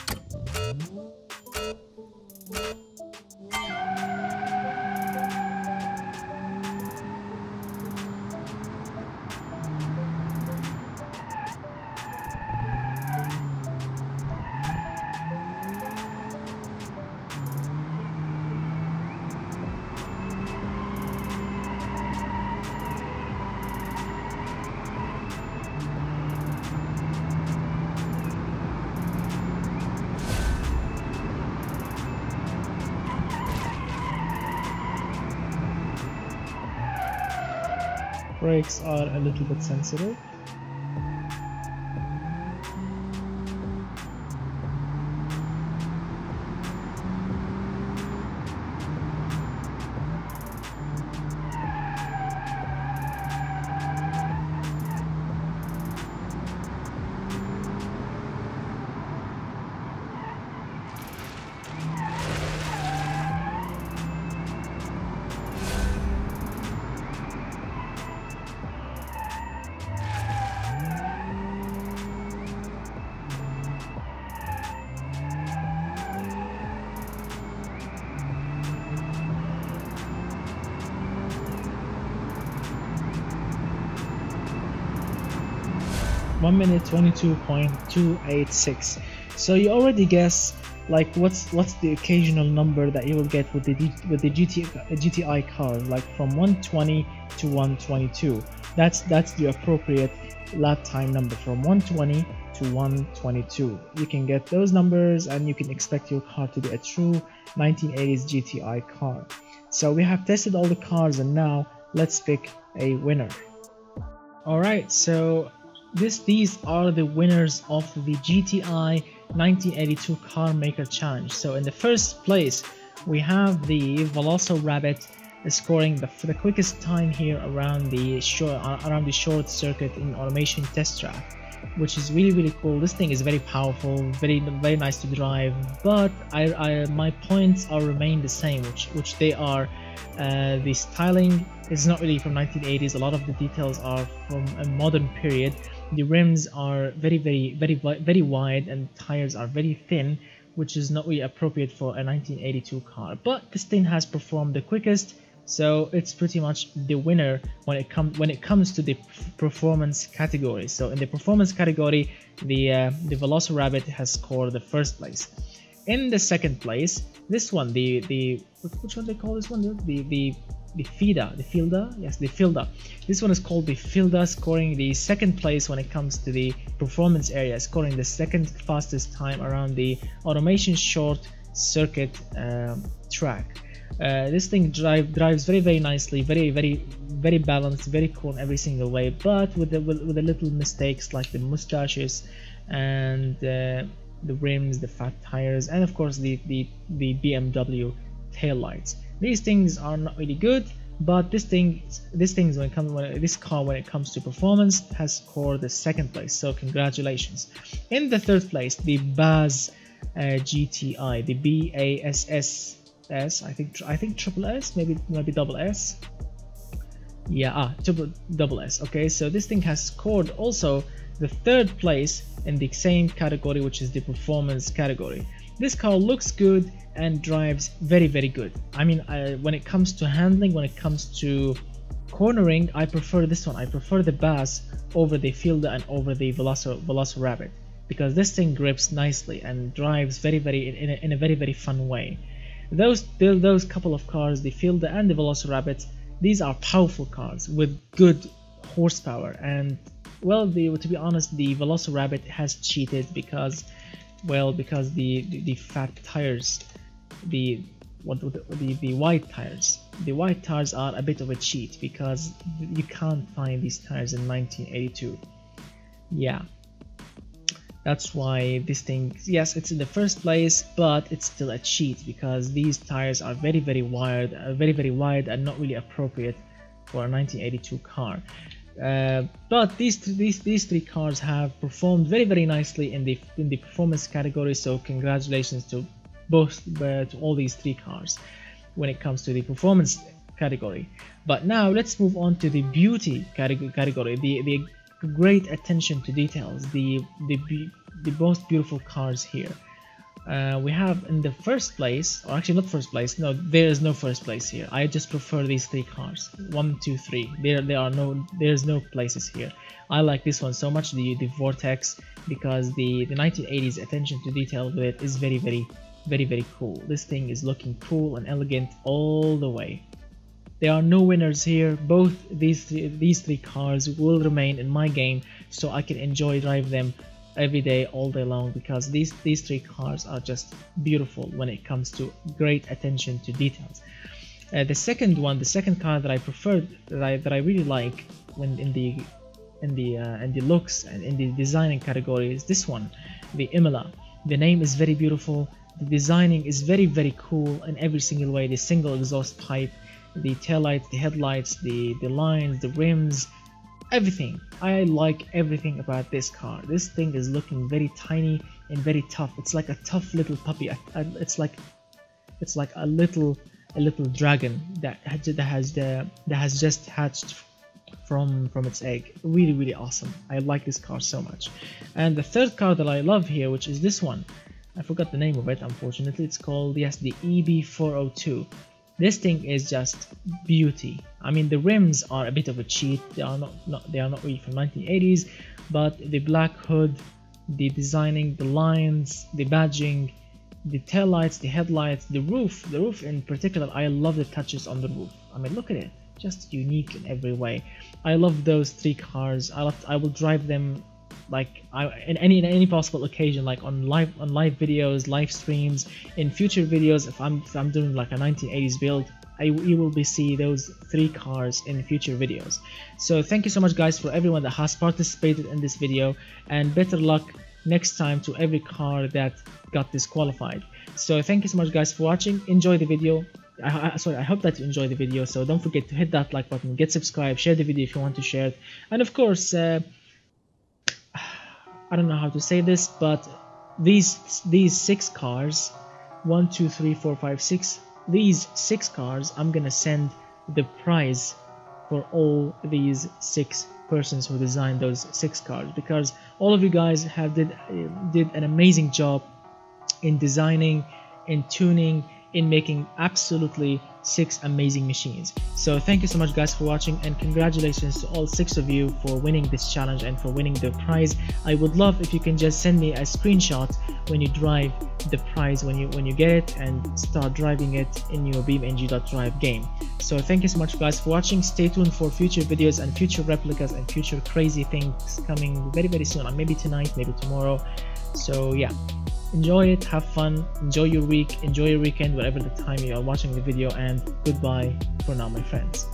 Brakes are a little bit sensitive. 1 minute 22.286. So you already guess like what's the occasional number that you will get with the GTI car, like from 120 to 122. That's the appropriate lap time number, from 120 to 122. You can get those numbers and you can expect your car to be a true 1980s GTI car. So we have tested all the cars and now let's pick a winner. Alright, so these are the winners of the GTI 1982 Car Maker Challenge. So in the first place we have the Valastro Rabbit scoring the quickest time here around the short circuit in Automaiton test track, which is really cool. This thing is very powerful, very nice to drive, but my points remain the same, which they are the styling is not really from 1980s. A lot of the details are from a modern period. The rims are very wide and tires are very thin, which is not really appropriate for a 1982 car. But this thing has performed the quickest, so it's pretty much the winner when it comes to the performance category. So in the performance category, the Valastro Rabbit has scored the first place. In the second place, this one, which one they call this one? The Felda, yes, the Felda. This one is called the Felda, scoring the second place when it comes to the performance area, scoring the second fastest time around the Automaiton short circuit track. This thing drives very nicely, very balanced, very cool in every single way, but with the little mistakes like the mustaches and the rims, the fat tires, and of course the BMW tail lights. These things are not really good, but this car when it comes to performance has scored the second place, so congratulations. In the third place, the Baz GTI, the BASS, I think triple S, maybe double S. Yeah, double S. Okay, so this thing has scored also the third place in the same category, which is the performance category. This car looks good and drives very good. I mean, when it comes to handling, when it comes to cornering, I prefer this one. I prefer the Baz over the Felda and over the Valastro Rabbit, because this thing grips nicely and drives in a very fun way. Those couple of cars, the Felda and the Valastro Rabbit, these are powerful cars with good horsepower, and well, to be honest, the Valastro Rabbit has cheated because the fat tires, the white tires, are a bit of a cheat, because you can't find these tires in 1982. Yeah, that's why this thing, yes, it's in the first place, but it's still a cheat because these tires are very wide and not really appropriate for a 1982 car. But these three cars have performed very nicely in the performance category, so congratulations to all these three cars when it comes to the performance category. But now let's move on to the beauty category, the great attention to details, the most beautiful cars here. We have in the first place, or actually not first place, no, there is no first place here. I just prefer these three cars, 1, 2, 3. There's no places here. I like this one so much, the Vortex, because the 1980s attention to detail with it is very cool. This thing is looking cool and elegant all the way. There are no winners here. Both these three cars will remain in my game, so I can enjoy drive them every day, all day long, because these three cars are just beautiful when it comes to great attention to details. The second car that I preferred, that I really like when in the looks and in the designing category, is this one, the Imola. The name is very beautiful. The designing is very cool in every single way. The single exhaust pipe, the taillights, the headlights, the lines, the rims, everything. I like everything about this car. This thing is looking very tiny and very tough. It's like a tough little puppy. It's like a little dragon that has just hatched from its egg. Really awesome. I like this car so much. And the third car that I love here, which is this one. I forgot the name of it, unfortunately. It's called, yes, the EB402. This thing is just beauty. I mean, the rims are a bit of a cheat. They are not really from 1980s, but the black hood, the designing, the lines, the badging, the taillights, the headlights, the roof in particular, I love the touches on the roof. I mean, look at it, just unique in every way. I love those three cars. I will drive them like in any possible occasion, like on live videos, live streams, in future videos. If I'm doing like a 1980s build, you will be see those three cars in future videos. So thank you so much guys for everyone that has participated in this video, and better luck next time to every car that got disqualified. So thank you so much guys for watching. Enjoy the video. I hope that you enjoy the video, so don't forget to hit that like button, get subscribed, share the video if you want to share it, and of course I don't know how to say this, but these 6 cars, 1 2 3 4 5 6, these 6 cars, I'm gonna send the prize for all these 6 persons who designed those 6 cars, because all of you guys did an amazing job in designing, in tuning, in making absolutely 6 amazing machines. So thank you so much guys for watching, and congratulations to all 6 of you for winning this challenge and for winning the prize. I would love if you can just send me a screenshot when you drive the prize, when you get it, and start driving it in your BeamNG.Drive game. So thank you so much guys for watching. Stay tuned for future videos and future replicas and future crazy things coming very soon, maybe tonight, maybe tomorrow. So yeah, enjoy it, have fun, enjoy your week, enjoy your weekend, whatever the time you are watching the video, and goodbye for now my friends.